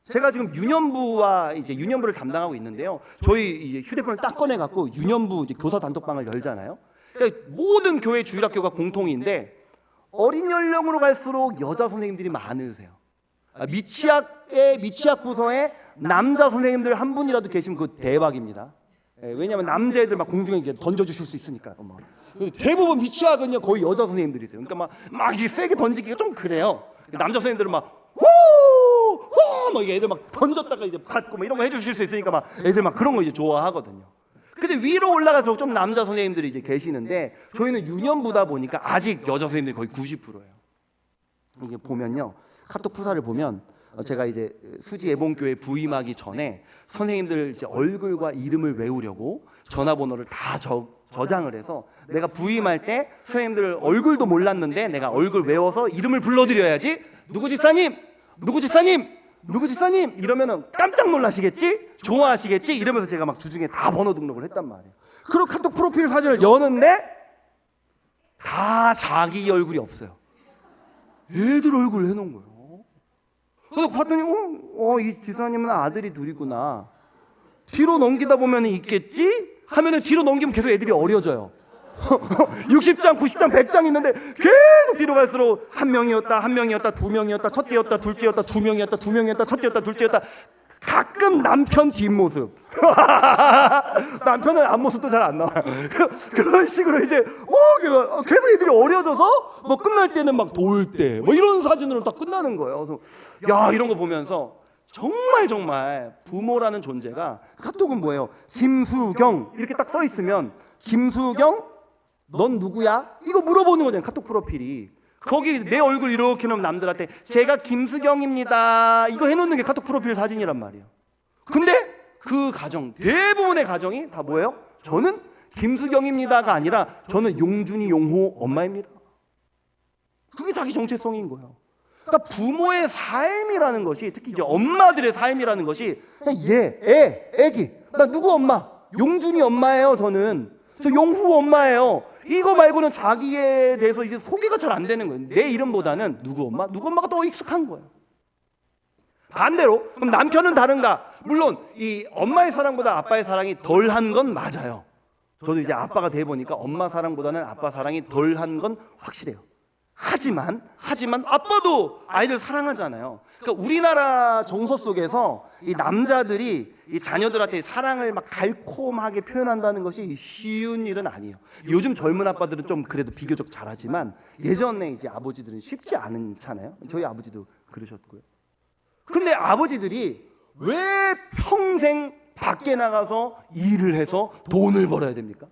제가 지금 유년부와 이제 유년부를 담당하고 있는데요. 저희 이제 휴대폰을 딱 꺼내 갖고 유년부 이제 교사 단톡방을 열잖아요. 그러니까 모든 교회 주일학교가 공통인데 어린 연령으로 갈수록 여자 선생님들이 많으세요. 미취학 부서에 남자 선생님들 한 분이라도 계시면 그 대박입니다. 왜냐하면 남자애들 막 공중에 이렇게 던져주실 수 있으니까. 대부분 미취학은요 거의 여자 선생님들이세요. 그러니까 막 이게 세게 던지기가 좀 그래요. 남자 선생님들은 막 막 애들 막 던졌다가 이제 받고 막 이런 거 해주실 수 있으니까 막 애들 막 그런 거 이제 좋아하거든요. 근데 위로 올라가서 좀 남자 선생님들이 이제 계시는데 저희는 유년부다 보니까 아직 여자 선생님들이 거의 90%예요. 이게 보면요. 카톡 프사를 보면 제가 이제 수지 예봉교회 부임하기 전에 선생님들 이제 얼굴과 이름을 외우려고 전화번호를 다 저장을 해서 내가 부임할 때 선생님들 얼굴도 몰랐는데 내가 얼굴 외워서 이름을 불러드려야지 누구 집사님 이러면은 깜짝 놀라시겠지? 좋아하시겠지? 이러면서 제가 막 주중에 다 번호 등록을 했단 말이에요. 그리고 카톡 프로필 사진을 여는데 다 자기 얼굴이 없어요. 애들 얼굴 해놓은 거예요. 그래서 봤더니 이 지사님은 아들이 둘이구나. 뒤로 넘기다 보면 있겠지? 하면은 뒤로 넘기면 계속 애들이 어려져요. 60장, 90장, 100장 있는데 계속 뒤로 갈수록 한 명이었다, 두 명이었다, 첫째였다, 둘째였다, 두 명이었다, 첫째였다, 둘째였다. 가끔 남편 뒷모습 남편은 앞모습도 잘 안 나와요. 그런 식으로 이제 그래서 애들이 어려져서 뭐 끝날 때는 막 돌 때 뭐 이런 사진으로 딱 끝나는 거예요. 그래서 야, 이런 거 보면서 정말 부모라는 존재가, 카톡은 뭐예요? 김수경 이렇게 딱 써 있으면 김수경 넌 누구야? 이거 물어보는 거잖아요. 카톡 프로필이. 거기 내 얼굴 이렇게 놓으면 남들한테 제가 김수경입니다 이거 해놓는 게 카톡 프로필 사진이란 말이에요. 근데 그 가정, 대부분의 가정이 다 뭐예요? 저는 김수경입니다가 아니라 저는 용준이 용호 엄마입니다. 그게 자기 정체성인 거예요. 그러니까 부모의 삶이라는 것이, 특히 이제 엄마들의 삶이라는 것이 애기 나 누구 엄마? 용준이 엄마예요. 저는 저 용후 엄마예요. 이거 말고는 자기에 대해서 이제 소개가 잘 안 되는 거예요. 내 이름보다는 누구 엄마? 누구 엄마가 더 익숙한 거예요. 반대로 그럼 남편은 다른가? 물론 이 엄마의 사랑보다 아빠의 사랑이 덜한 건 맞아요. 저도 이제 아빠가 돼 보니까 엄마 사랑보다는 아빠 사랑이 덜한 건 확실해요. 하지만 아빠도 아이들 사랑하잖아요. 그러니까 우리나라 정서 속에서 이 남자들이 이 자녀들한테 사랑을 막 달콤하게 표현한다는 것이 쉬운 일은 아니에요. 요즘 젊은 아빠들은 좀 그래도 비교적 잘하지만 예전에 이제 아버지들은 쉽지 않잖아요. 저희 아버지도 그러셨고요. 근데 아버지들이 왜 평생 밖에 나가서 일을 해서 돈을 벌어야 됩니까?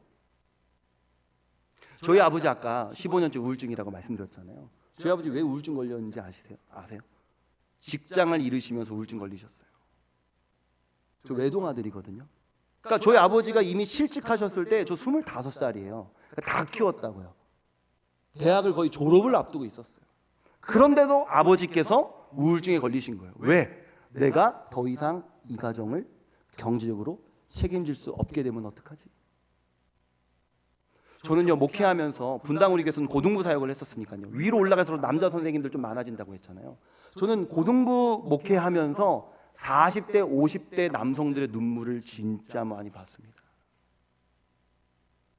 저희 아버지 아까 15년째 우울증이라고 말씀드렸잖아요. 저희 아버지 왜 우울증 걸렸는지 아세요? 직장을 잃으시면서 우울증 걸리셨어요. 저 외동아들이거든요. 그러니까 저희 아버지가 이미 실직하셨을 때 저 25살이에요. 그러니까 다 키웠다고요. 대학을 거의 졸업을 앞두고 있었어요. 그런데도 아버지께서 우울증에 걸리신 거예요. 왜? 내가 더 이상 이 가정을 경제적으로 책임질 수 없게 되면 어떡하지? 저는요, 목회하면서 분당 우리 교회에서는 고등부 사역을 했었으니까요. 위로 올라갈수록 남자 선생님들 좀 많아진다고 했잖아요. 저는 고등부 목회하면서 40대 50대 남성들의 눈물을 진짜 많이 봤습니다.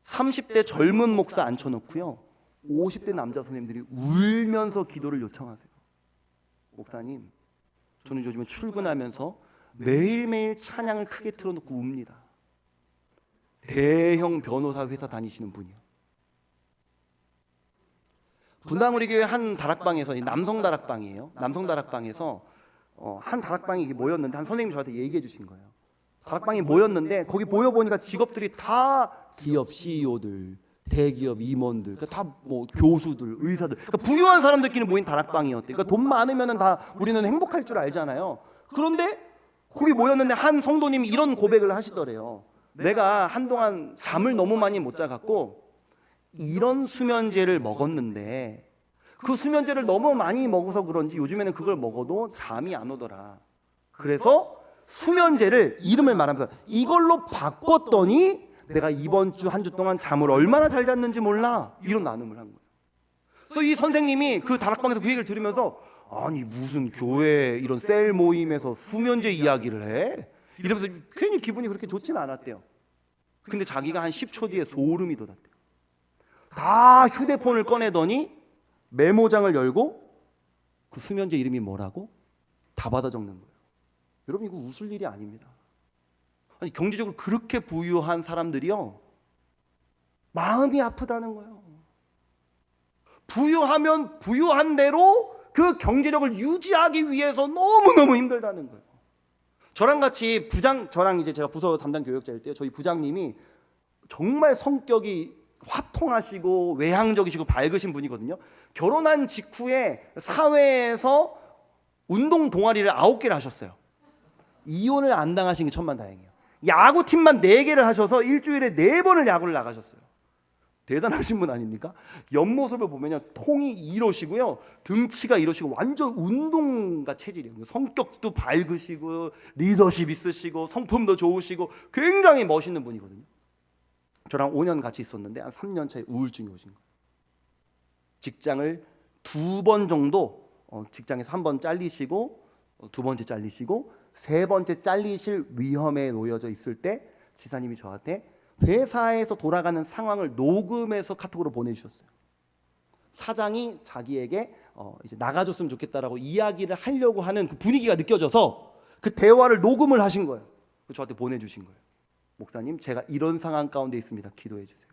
30대 젊은 목사 앉혀놓고요, 50대 남자 선생님들이 울면서 기도를 요청하세요. 목사님, 저는 요즘에 출근하면서 매일매일 찬양을 크게 틀어놓고 웁니다. 대형 변호사 회사 다니시는 분이요. 분당 우리 교회 한 다락방에서, 남성 다락방이에요. 남성 다락방에서 한 다락방이 모였는데 한 선생님이 저한테 얘기해 주신 거예요. 다락방이 모였는데 거기 모여보니까 직업들이 다 기업 CEO들, 대기업 임원들, 그러니까 다 뭐 교수들, 의사들, 그러니까 부유한 사람들끼리 모인 다락방이었대. 그러니까 돈 많으면은 다 우리는 행복할 줄 알잖아요. 그런데 거기 모였는데 한 성도님이 이런 고백을 하시더래요. 내가 한동안 잠을 너무 많이 못 자갖고 이런 수면제를 먹었는데 그 수면제를 너무 많이 먹어서 그런지 요즘에는 그걸 먹어도 잠이 안 오더라. 그래서 수면제를 이름을 말하면서 이걸로 바꿨더니 내가 이번 주 한 주 동안 잠을 얼마나 잘 잤는지 몰라. 이런 나눔을 한 거예요. 그래서 이 선생님이 그 다락방에서 그 얘기를 들으면서 아니 무슨 교회 이런 셀 모임에서 수면제 이야기를 해? 이러면서 괜히 기분이 그렇게 좋지는 않았대요. 근데 자기가 한 10초 뒤에 소름이 돋았대요. 다 휴대폰을 꺼내더니 메모장을 열고 그 수면제 이름이 뭐라고? 다 받아 적는 거예요. 여러분 이거 웃을 일이 아닙니다. 아니 경제적으로 그렇게 부유한 사람들이요, 마음이 아프다는 거예요. 부유하면 부유한 대로 그 경제력을 유지하기 위해서 너무너무 힘들다는 거예요. 저랑 같이 저랑 이제 제가 부서 담당 교역자일 때 저희 부장님이 정말 성격이 화통하시고 외향적이시고 밝으신 분이거든요. 결혼한 직후에 사회에서 운동 동아리를 9개를 하셨어요. 이혼을 안 당하신 게 천만다행이에요. 야구팀만 4개를 하셔서 일주일에 4번을 야구를 나가셨어요. 대단하신 분 아닙니까? 옆모습을 보면요, 통이 이러시고요, 등치가 이러시고 완전 운동가 체질이에요. 성격도 밝으시고 리더십 있으시고 성품도 좋으시고 굉장히 멋있는 분이거든요. 저랑 5년 같이 있었는데 한 3년 차에 우울증이 오신 거예요. 직장을 2번 정도 직장에서 1번 잘리시고 2번째 잘리시고 3번째 잘리실 위험에 놓여져 있을 때 지사님이 저한테 회사에서 돌아가는 상황을 녹음해서 카톡으로 보내주셨어요. 사장이 자기에게 이제 나가줬으면 좋겠다라고 이야기를 하려고 하는 그 분위기가 느껴져서 그 대화를 녹음을 하신 거예요. 저한테 보내주신 거예요. 목사님, 제가 이런 상황 가운데 있습니다. 기도해 주세요.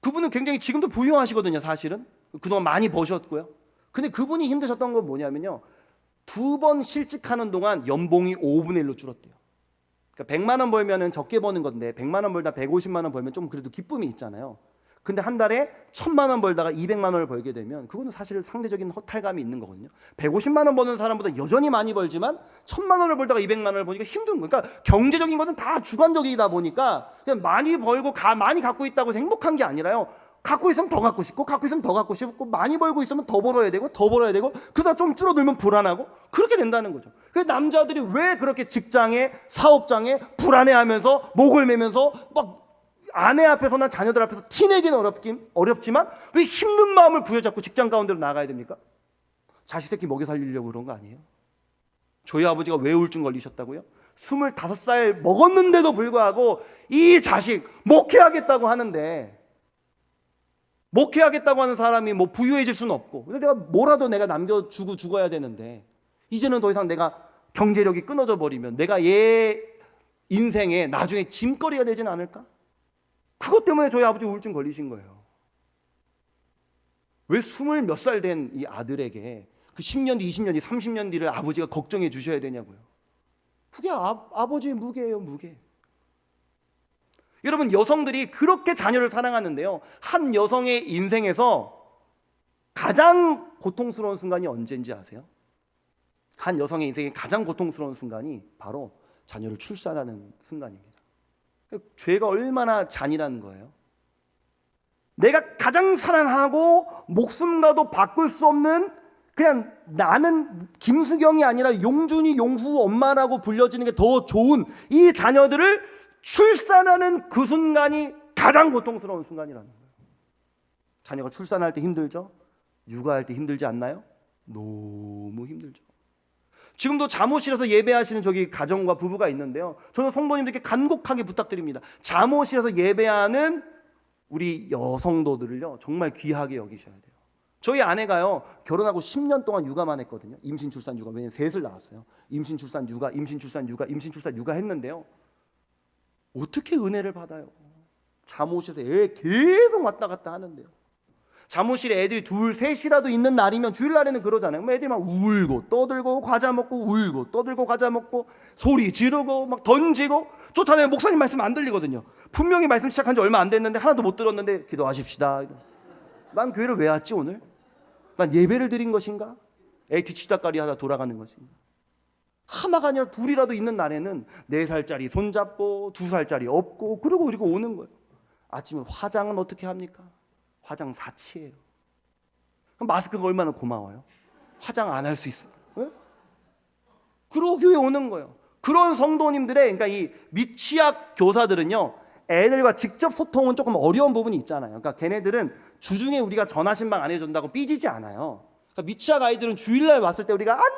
그분은 굉장히 지금도 부유하시거든요. 사실은 그동안 많이 버셨고요. 근데 그분이 힘드셨던 건 뭐냐면요, 2번 실직하는 동안 연봉이 5분의 1로 줄었대요. 그러니까 100만 원 벌면은 적게 버는 건데 100만 원 벌다 150만 원 벌면 좀 그래도 기쁨이 있잖아요. 근데 한 달에 1000만 원 벌다가 200만 원을 벌게 되면 그거는 사실 상대적인 허탈감이 있는 거거든요. 150만 원 버는 사람보다 여전히 많이 벌지만 1000만 원을 벌다가 200만 원을 버니까 힘든 거예요. 그러니까 경제적인 것은 다 주관적이다 보니까 그냥 많이 벌고 많이 갖고 있다고 해서 행복한 게 아니라요, 갖고 있으면 더 갖고 싶고, 갖고 있으면 더 갖고 싶고, 많이 벌고 있으면 더 벌어야 되고, 더 벌어야 되고, 그러다 좀 줄어들면 불안하고, 그렇게 된다는 거죠. 그래서 남자들이 왜 그렇게 직장에, 사업장에 불안해하면서 목을 매면서 막 아내 앞에서나 자녀들 앞에서 티내기는 어렵지만 왜 힘든 마음을 부여잡고 직장 가운데로 나가야 됩니까? 자식 새끼 먹여 살리려고 그런 거 아니에요? 저희 아버지가 왜 우울증 걸리셨다고요? 25살 먹었는데도 불구하고 이 자식 목회하겠다고 하는데, 목회하겠다고 하는 사람이 뭐 부유해질 수는 없고, 근데 내가 뭐라도 내가 남겨주고 죽어야 되는데, 이제는 더 이상 내가 경제력이 끊어져 버리면 내가 얘 인생에 나중에 짐거리가 되진 않을까? 그것 때문에 저희 아버지 우울증 걸리신 거예요. 왜 20 몇 살 된 이 아들에게 그 10년 뒤, 20년 뒤, 30년 뒤를 아버지가 걱정해 주셔야 되냐고요. 그게 아버지의 무게예요, 무게. 여러분, 여성들이 그렇게 자녀를 사랑하는데요, 한 여성의 인생에서 가장 고통스러운 순간이 언제인지 아세요? 한 여성의 인생의 가장 고통스러운 순간이 바로 자녀를 출산하는 순간입니다. 죄가 얼마나 잔인한 거예요. 내가 가장 사랑하고 목숨과도 바꿀 수 없는, 그냥 나는 김수경이 아니라 용준이, 용후 엄마라고 불려지는 게 더 좋은 이 자녀들을 출산하는 그 순간이 가장 고통스러운 순간이라는 거예요. 자녀가 출산할 때 힘들죠? 육아할 때 힘들지 않나요? 너무 힘들죠. 지금도 잠옷실에서 예배하시는 저기 가정과 부부가 있는데요, 저는 성도님들께 간곡하게 부탁드립니다. 잠옷실에서 예배하는 우리 여성도들을요, 정말 귀하게 여기셔야 돼요. 저희 아내가요, 결혼하고 10년 동안 육아만 했거든요. 임신, 출산, 육아. 왜냐면 셋을 낳았어요. 임신, 출산, 육아, 임신, 출산, 육아, 임신, 출산, 육아 했는데요, 어떻게 은혜를 받아요? 잠옷실에서 애 계속 왔다 갔다 하는데요. 잠옷실에 애들이 둘, 셋이라도 있는 날이면, 주일날에는 그러잖아요. 애들이 막 울고 떠들고 과자 먹고, 울고 떠들고 과자 먹고, 소리 지르고 막 던지고. 좋다네요. 목사님 말씀 안 들리거든요. 분명히 말씀 시작한 지 얼마 안 됐는데 하나도 못 들었는데 기도하십시다. 난 교회를 왜 왔지 오늘? 난 예배를 드린 것인가? 에이티 치다까리 하다 돌아가는 것인가? 하나가 아니라 둘이라도 있는 날에는 4살짜리 손잡고 2살짜리 업고 그러고 오는 거예요. 아침에 화장은 어떻게 합니까? 화장 사치예요. 마스크가 얼마나 고마워요. 화장 안 할 수 있어. 네? 그러고 교회 오는 거예요. 그런 성도님들의, 그러니까 이 미취학 교사들은요, 애들과 직접 소통은 조금 어려운 부분이 있잖아요. 그러니까 걔네들은 주중에 우리가 전화 신방 안 해준다고 삐지지 않아요. 그러니까 미취학 아이들은 주일날 왔을 때 우리가 안녕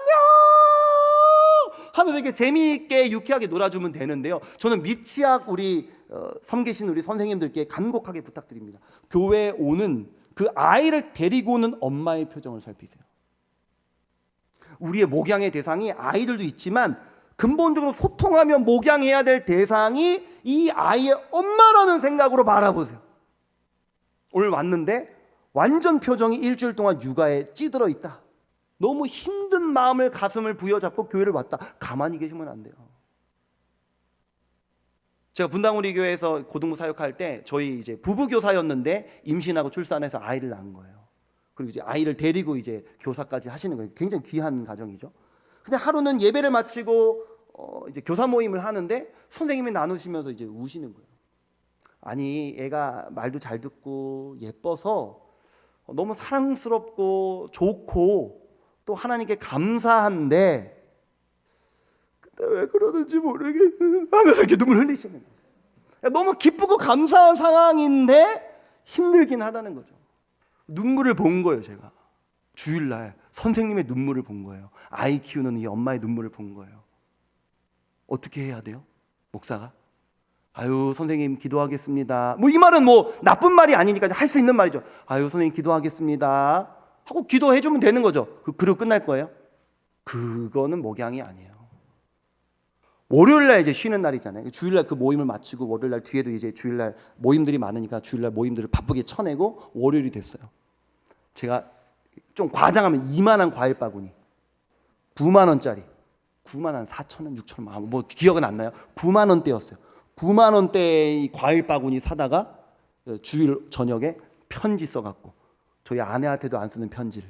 하면서 이렇게 재미있게 유쾌하게 놀아주면 되는데요, 저는 미취학 우리 섬기신 우리 선생님들께 간곡하게 부탁드립니다. 교회에 오는 그 아이를 데리고 오는 엄마의 표정을 살피세요. 우리의 목양의 대상이 아이들도 있지만 근본적으로 소통하며 목양해야 될 대상이 이 아이의 엄마라는 생각으로 바라보세요. 오늘 왔는데 완전 표정이 일주일 동안 육아에 찌들어 있다. 너무 힘든 마음을, 가슴을 부여잡고 교회를 왔다. 가만히 계시면 안 돼요. 제가 분당우리 교회에서 고등부 사역할 때 저희 이제 부부 교사였는데 임신하고 출산해서 아이를 낳은 거예요. 그리고 이제 아이를 데리고 이제 교사까지 하시는 거예요. 굉장히 귀한 가정이죠. 근데 하루는 예배를 마치고 이제 교사 모임을 하는데 선생님이 나누시면서 이제 우시는 거예요. 아니, 애가 말도 잘 듣고 예뻐서 너무 사랑스럽고 좋고 또 하나님께 감사한데, 근데 왜 그러는지 모르겠어 하면서 이렇게 눈물 흘리시는 거예요. 너무 기쁘고 감사한 상황인데 힘들긴 하다는 거죠. 눈물을 본 거예요. 제가 주일날 선생님의 눈물을 본 거예요. 아이 키우는 이 엄마의 눈물을 본 거예요. 어떻게 해야 돼요? 목사가 아유 선생님 기도하겠습니다, 뭐 이 말은 뭐 나쁜 말이 아니니까 할 수 있는 말이죠. 아유 선생님 기도하겠습니다 하고 기도해주면 되는 거죠. 그리고 끝날 거예요. 그거는 목양이 아니에요. 월요일날 이제 쉬는 날이잖아요. 주일날 그 모임을 마치고 월요일날 뒤에도 이제 주일날 모임들이 많으니까 주일날 모임들을 바쁘게 쳐내고 월요일이 됐어요. 제가 좀 과장하면 이만한 과일 바구니 9만 원짜리 9만 한 4천 원, 6천 원, 뭐 기억은 안 나요. 9만 원대였어요. 9만 원대의 과일 바구니 사다가 주일 저녁에 편지 써갖고 저희 아내한테도 안 쓰는 편지를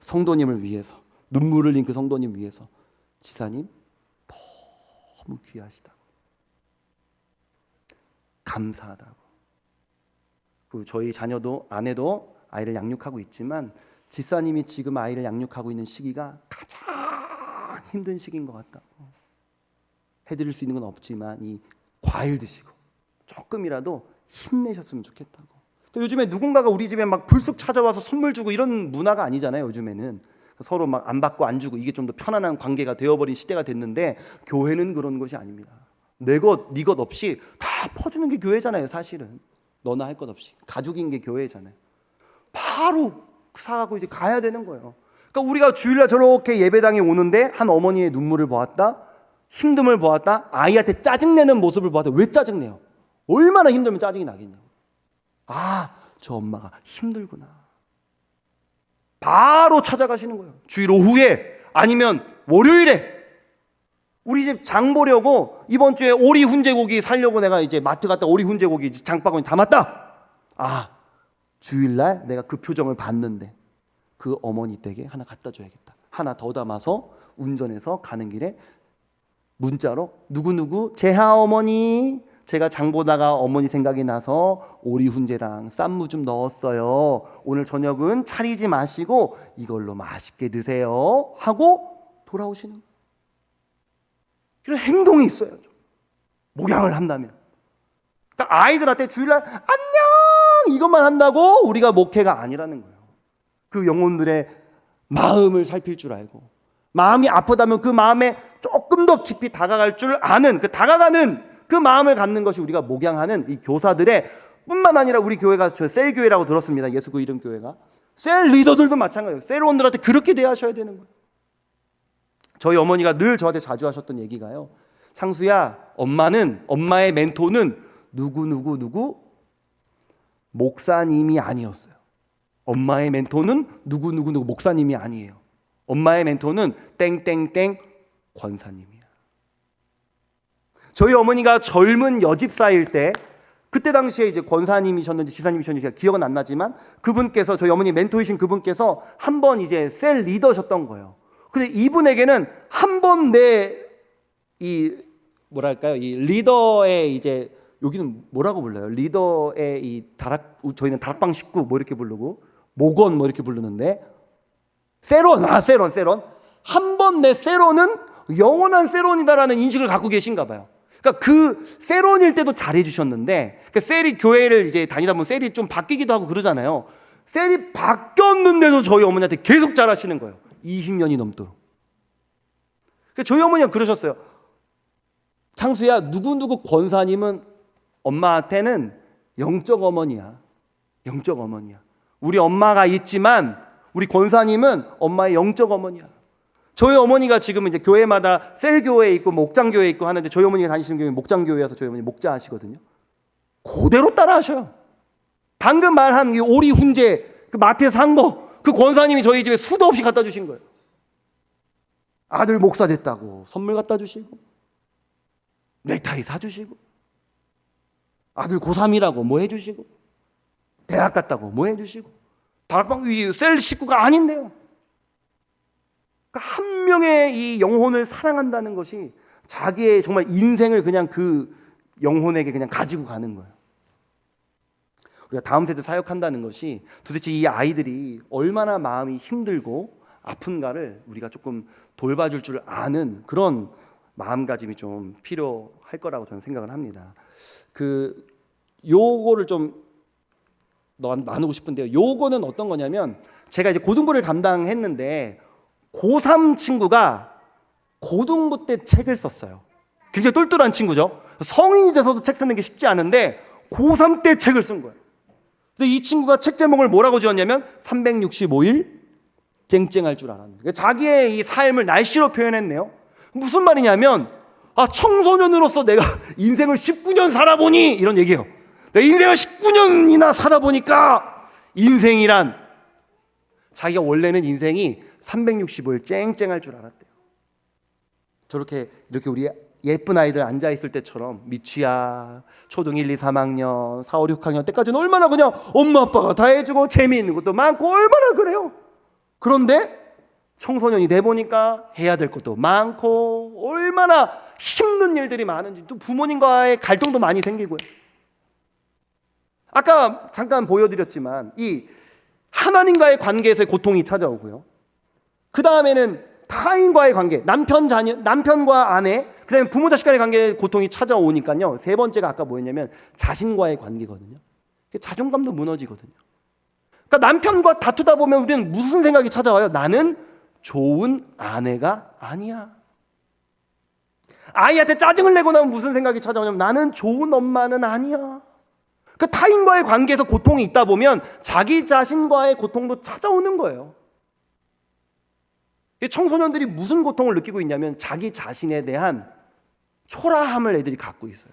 성도님을 위해서 눈물을 흘린 그 성도님 위해서 지사님 너무 귀하시다고 감사하다고 그 저희 자녀도 아내도 아이를 양육하고 있지만 지사님이 지금 아이를 양육하고 있는 시기가 가장 힘든 시기인 것 같다고 해드릴 수 있는 건 없지만 이 과일 드시고 조금이라도 힘내셨으면 좋겠다고. 그러니까 요즘에 누군가가 우리 집에 막 불쑥 찾아와서 선물 주고 이런 문화가 아니잖아요. 요즘에는 서로 막 안 받고 안 주고 이게 좀 더 편안한 관계가 되어버린 시대가 됐는데 교회는 그런 것이 아닙니다. 내 것, 네 것 없이 다 퍼주는 게 교회잖아요. 사실은 너나 할 것 없이 가족인 게 교회잖아요. 바로 사가고 이제 가야 되는 거예요. 그러니까 우리가 주일날 저렇게 예배당에 오는데 한 어머니의 눈물을 보았다, 힘듦을 보았다, 아이한테 짜증내는 모습을 보았다. 왜 짜증내요? 얼마나 힘들면 짜증이 나겠냐고. 아, 저 엄마가 힘들구나. 바로 찾아가시는 거예요. 주일 오후에 아니면 월요일에 우리 집 장 보려고 이번 주에 오리 훈제고기 사려고 내가 이제 마트 갔다 오리 훈제고기 장바구니 담았다. 아, 주일날 내가 그 표정을 봤는데 그 어머니 댁에 하나 갖다 줘야겠다. 하나 더 담아서 운전해서 가는 길에 문자로 누구누구 재하 어머니 제가 장 보다가 어머니 생각이 나서 오리 훈제랑 쌈무 좀 넣었어요. 오늘 저녁은 차리지 마시고 이걸로 맛있게 드세요 하고 돌아오시는 거예요. 이런 행동이 있어야죠. 목양을 한다면. 그러니까 아이들한테 주일날 안녕 이것만 한다고 우리가 목회가 아니라는 거예요. 그 영혼들의 마음을 살필 줄 알고 마음이 아프다면 그 마음에 조금 더 깊이 다가갈 줄 아는 그 다가가는 그 마음을 갖는 것이 우리가 목양하는 이 교사들의 뿐만 아니라 우리 교회가 저 셀교회라고 들었습니다. 예수 그 이름 교회가. 셀 리더들도 마찬가지예요. 셀원들한테 그렇게 대하셔야 되는 거예요. 저희 어머니가 늘 저한테 자주 하셨던 얘기가요. 창수야, 엄마의 멘토는 누구 목사님이 아니었어요. 엄마의 멘토는 누구 목사님이 아니에요. 엄마의 멘토는 땡땡땡 권사님이야. 저희 어머니가 젊은 여집사일 때 그때 당시에 이제 권사님이셨는지 지사님이셨는지 제가 기억은 안 나지만 그분께서 저희 어머니 멘토이신 그분께서 한 번 이제 셀 리더셨던 거예요. 근데 이분에게는 한 번 이 뭐랄까요? 이 리더의 이제 여기는 뭐라고 불러요? 리더의 이 저희는 다락방 식구 뭐 이렇게 부르고 목원 뭐 이렇게 부르는데 세론 한 번 내 세론은 영원한 세론이다라는 인식을 갖고 계신가 봐요. 그러니까 그 세론일 때도 잘해 주셨는데 그러니까 셀이 교회를 이제 다니다 보면 셀이 좀 바뀌기도 하고 그러잖아요. 셀이 바뀌었는데도 저희 어머니한테 계속 잘하시는 거예요. 20년이 넘도록. 그러니까 저희 어머니가 그러셨어요. 창수야, 누구 권사님은 엄마한테는 영적 어머니야. 영적 어머니야. 우리 엄마가 있지만 우리 권사님은 엄마의 영적 어머니야. 저희 어머니가 지금 이제 교회마다 셀교회에 있고 목장교회에 있고 하는데 저희 어머니가 다니시는 교회는 목장교회여서 저희 어머니 목자 하시거든요. 그대로 따라 하셔요. 방금 말한 이 오리 훈제 그 마트에서 산 거 그 권사님이 저희 집에 수도 없이 갖다 주신 거예요. 아들 목사 됐다고 선물 갖다 주시고 넥타이 사주시고 아들 고3이라고 뭐 해주시고 대학 갔다고 뭐 해주시고 다락방 위 셀 식구가 아닌데요. 그러니까 한 명의 이 영혼을 사랑한다는 것이 자기의 정말 인생을 그냥 그 영혼에게 그냥 가지고 가는 거예요. 우리가 다음 세대 사역한다는 것이 도대체 이 아이들이 얼마나 마음이 힘들고 아픈가를 우리가 조금 돌봐줄 줄 아는 그런 마음가짐이 좀 필요할 거라고 저는 생각을 합니다. 요거를 좀 나누고 싶은데요. 요거는 어떤 거냐면 제가 이제 고등부를 담당했는데 고3 친구가 고등부 때 책을 썼어요. 굉장히 똘똘한 친구죠. 성인이 돼서도 책 쓰는 게 쉽지 않은데 고3 때 책을 쓴 거예요. 근데 이 친구가 책 제목을 뭐라고 지었냐면 365일 쨍쨍할 줄 알았는데 자기의 이 삶을 날씨로 표현했네요. 무슨 말이냐면 청소년으로서 내가 인생을 19년 살아보니 이런 얘기예요. 내가 인생을 19년이나 살아보니까 인생이란 자기가 원래는 인생이 365일 쨍쨍할 줄 알았대요. 저렇게 이렇게 우리 예쁜 아이들 앉아있을 때처럼 미취학, 초등 1, 2, 3학년, 4, 5, 6학년 때까지는 얼마나 그냥 엄마 아빠가 다 해주고 재미있는 것도 많고 얼마나 그래요. 그런데 청소년이 돼보니까 해야 될 것도 많고 얼마나 힘든 일들이 많은지 또 부모님과의 갈등도 많이 생기고요. 아까 잠깐 보여드렸지만 이 하나님과의 관계에서의 고통이 찾아오고요. 그 다음에는 타인과의 관계, 남편, 자녀, 남편과 아내, 그 다음에 부모 자식 간의 관계에 고통이 찾아오니까요. 세 번째가 아까 뭐였냐면 자신과의 관계거든요. 자존감도 무너지거든요. 그러니까 남편과 다투다 보면 우리는 무슨 생각이 찾아와요? 나는 좋은 아내가 아니야. 아이한테 짜증을 내고 나면 무슨 생각이 찾아오냐면 나는 좋은 엄마는 아니야. 그 타인과의 관계에서 고통이 있다 보면 자기 자신과의 고통도 찾아오는 거예요. 청소년들이 무슨 고통을 느끼고 있냐면 자기 자신에 대한 초라함을 애들이 갖고 있어요.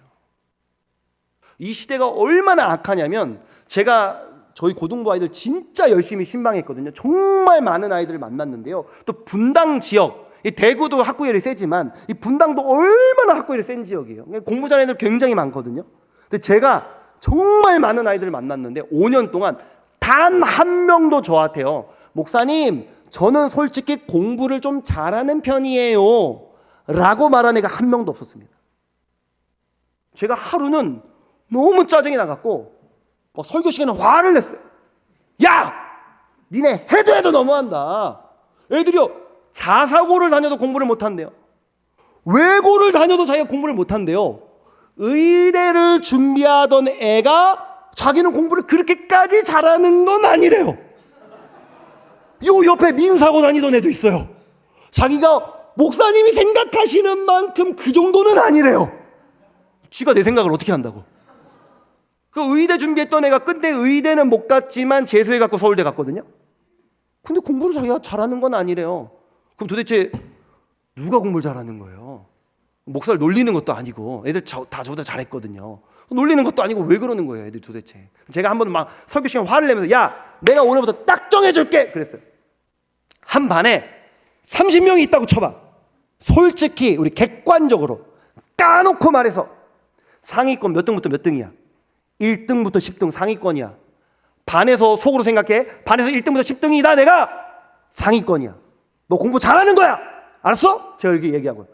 이 시대가 얼마나 악하냐면 제가 저희 고등부 아이들 진짜 열심히 신방했거든요. 정말 많은 아이들을 만났는데요. 또 분당 지역, 이 대구도 학구열이 세지만 이 분당도 얼마나 학구열이 센 지역이에요. 공부 잘하는 애들 굉장히 많거든요. 근데 제가 정말 많은 아이들을 만났는데 5년 동안 단 한 명도 저한테요, 목사님 저는 솔직히 공부를 좀 잘하는 편이에요 라고 말한 애가 한 명도 없었습니다. 제가 하루는 너무 짜증이 나갔고 설교 시간에 화를 냈어요. 야! 니네 해도 너무한다. 애들이요 자사고를 다녀도 공부를 못한대요. 외고를 다녀도 자기가 공부를 못한대요. 의대를 준비하던 애가 자기는 공부를 그렇게까지 잘하는 건 아니래요. 요 옆에 민사고 다니던 애도 있어요. 자기가 목사님이 생각하시는 만큼 그 정도는 아니래요. 지가 내 생각을 어떻게 한다고. 그 의대 준비했던 애가 근데 의대는 못 갔지만 재수해 갖고 서울대 갔거든요. 근데 공부를 자기가 잘하는 건 아니래요. 그럼 도대체 누가 공부를 잘하는 거예요? 목사를 놀리는 것도 아니고 애들 다 저보다 잘했거든요. 놀리는 것도 아니고 왜 그러는 거예요 애들 도대체. 제가 한 번 막 설교 시간 화를 내면서 야 내가 오늘부터 딱 정해줄게 그랬어요. 한 반에 30명이 있다고 쳐봐. 솔직히 우리 객관적으로 까놓고 말해서 상위권 몇 등부터 몇 등이야? 1등부터 10등 상위권이야. 반에서 속으로 생각해. 반에서 1등부터 10등이다 내가 상위권이야. 너 공부 잘하는 거야. 알았어? 제가 이렇게 얘기하고요.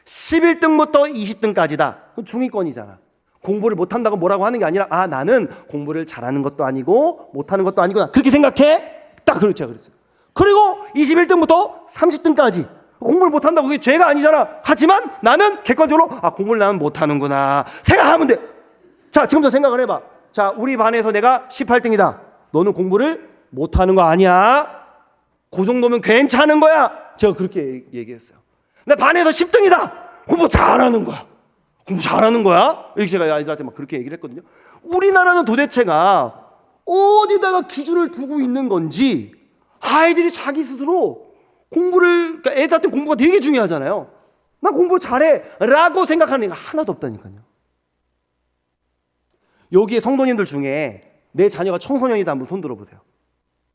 11등부터 20등까지다. 중위권이잖아. 공부를 못한다고 뭐라고 하는 게 아니라 나는 공부를 잘하는 것도 아니고 못하는 것도 아니구나. 그렇게 생각해? 딱 그렇죠. 그랬어요. 그리고 21등부터 30등까지 공부를 못한다고 그게 죄가 아니잖아. 하지만 나는 객관적으로 공부를 나는 못하는구나 생각하면 돼. 자 지금부터 생각을 해봐. 자 우리 반에서 내가 18등이다. 너는 공부를 못하는 거 아니야. 그 정도면 괜찮은 거야. 제가 그렇게 얘기했어요. 내 반에서 10등이다. 공부 잘하는 거야. 공부 잘하는 거야. 이렇게 제가 아이들한테 막 그렇게 얘기를 했거든요. 우리나라는 도대체가 어디다가 기준을 두고 있는 건지 아이들이 자기 스스로 공부를, 그러니까 애들한테 공부가 되게 중요하잖아요. 나 공부 잘해 라고 생각하는 애가 하나도 없다니까요. 여기에 성도님들 중에 내 자녀가 청소년이다 한번 손 들어보세요.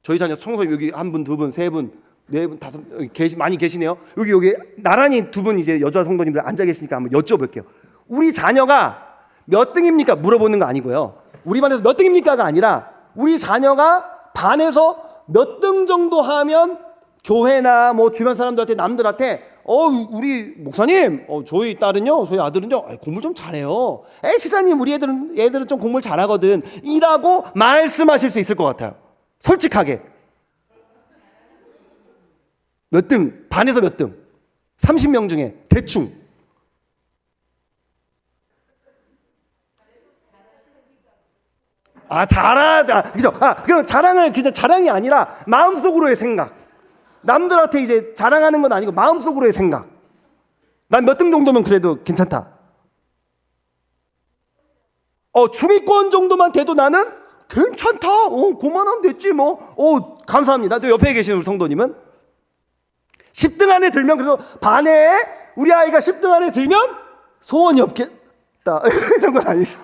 저희 자녀 청소년 여기 한 분, 두 분, 세 분, 네 분, 다섯 분 많이 계시네요. 여기 나란히 두 분 이제 여자 성도님들 앉아 계시니까 한번 여쭤볼게요. 우리 자녀가 몇 등입니까? 물어보는 거 아니고요. 우리 반에서 몇 등입니까가 아니라 우리 자녀가 반에서 몇 등 정도 하면 교회나 뭐 주변 사람들한테 남들한테 우리 목사님 저희 딸은요 저희 아들은요 공부를 좀 잘해요. 시사님 우리 애들은 좀 공부를 잘하거든 이라고 말씀하실 수 있을 것 같아요. 솔직하게 몇 등? 반에서 몇 등? 30명 중에 대충 잘하다 그죠? 그 자랑을 그냥 자랑이 아니라 마음속으로의 생각. 남들한테 이제 자랑하는 건 아니고 마음속으로의 생각. 난 몇 등 정도면 그래도 괜찮다. 중위권 정도만 돼도 나는 괜찮다. 그만하면 됐지 뭐. 감사합니다. 또 옆에 계신 우리 성도님은 10등 안에 들면, 그래서 반에 우리 아이가 10등 안에 들면 소원이 없겠다 이런 건 아니죠.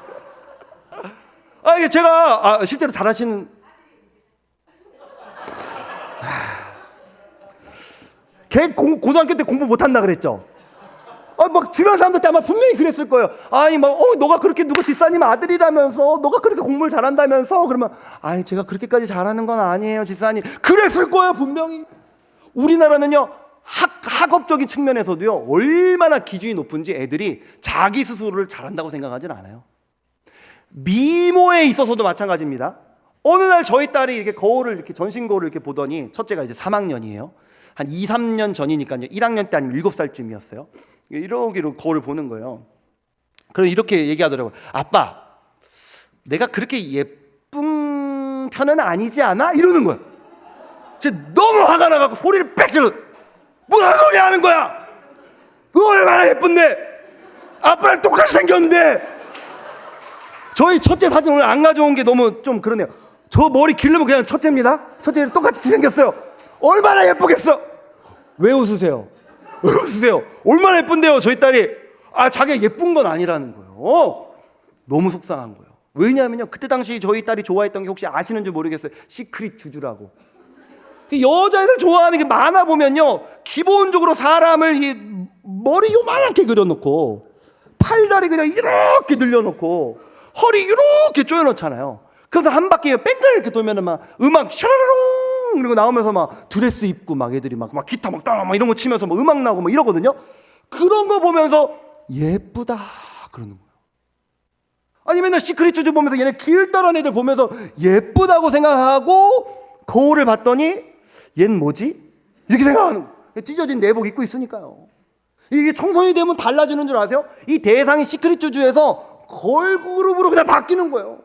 이게 제가 실제로 잘하시는 걔 고등학교 때 공부 못한다 그랬죠. 막 주변 사람들 때 아마 분명히 그랬을 거예요. 아니 막 너가 그렇게 누구 집사님 아들이라면서, 너가 그렇게 공부를 잘한다면서, 그러면 아니 제가 그렇게까지 잘하는 건 아니에요 집사님, 그랬을 거예요 분명히. 우리나라는요 학업적인 측면에서도요 얼마나 기준이 높은지 애들이 자기 스스로를 잘한다고 생각하진 않아요. 미모에 있어서도 마찬가지입니다. 어느 날 저희 딸이 이렇게 거울을, 이렇게 전신 거울을 이렇게 보더니, 첫째가 이제 3학년이에요. 한 2, 3년 전이니까요. 1학년 때 아니면 7살쯤이었어요. 이렇게 거울을 보는 거예요. 그래서 이렇게 얘기하더라고요. 아빠, 내가 그렇게 예쁜 편은 아니지 않아? 이러는 거예요. 제가 너무 화가 나가지고 소리를 빽 질러. 무슨 소리 하는 거야? 너 얼마나 예쁜데? 아빠랑 똑같이 생겼는데. 저희 첫째 사진 오늘 안 가져온 게 너무 좀 그러네요. 저 머리 기르면 그냥 첫째입니다. 첫째랑 똑같이 생겼어요. 얼마나 예쁘겠어? 왜 웃으세요? 왜 웃으세요? 얼마나 예쁜데요 저희 딸이. 자기가 예쁜 건 아니라는 거예요. 너무 속상한 거예요. 왜냐하면요 그때 당시 저희 딸이 좋아했던 게, 혹시 아시는지 모르겠어요, 시크릿 주주라고. 여자애들 좋아하는 게 만화 보면요 기본적으로 사람을 이 머리 요만하게 그려놓고, 팔다리 그냥 이렇게 늘려놓고, 허리 이렇게 조여놓잖아요. 그래서 한 바퀴 뺑글 이렇게 돌면은 막 음악 샤라롱 이러고 나오면서 막 드레스 입고 막 애들이 막 기타 막 이런 거 치면서 막 음악 나오고 막 이러거든요. 그런 거 보면서 예쁘다 그러는 거예요. 아니 맨날 시크릿 주주 보면서 얘네 길다란 애들 보면서 예쁘다고 생각하고, 거울을 봤더니 얜 뭐지? 이렇게 생각하는 거예요. 찢어진 내복 입고 있으니까요. 이게 청소년이 되면 달라지는 줄 아세요? 이 대상이 시크릿 주주에서 걸그룹으로 그냥 바뀌는 거예요.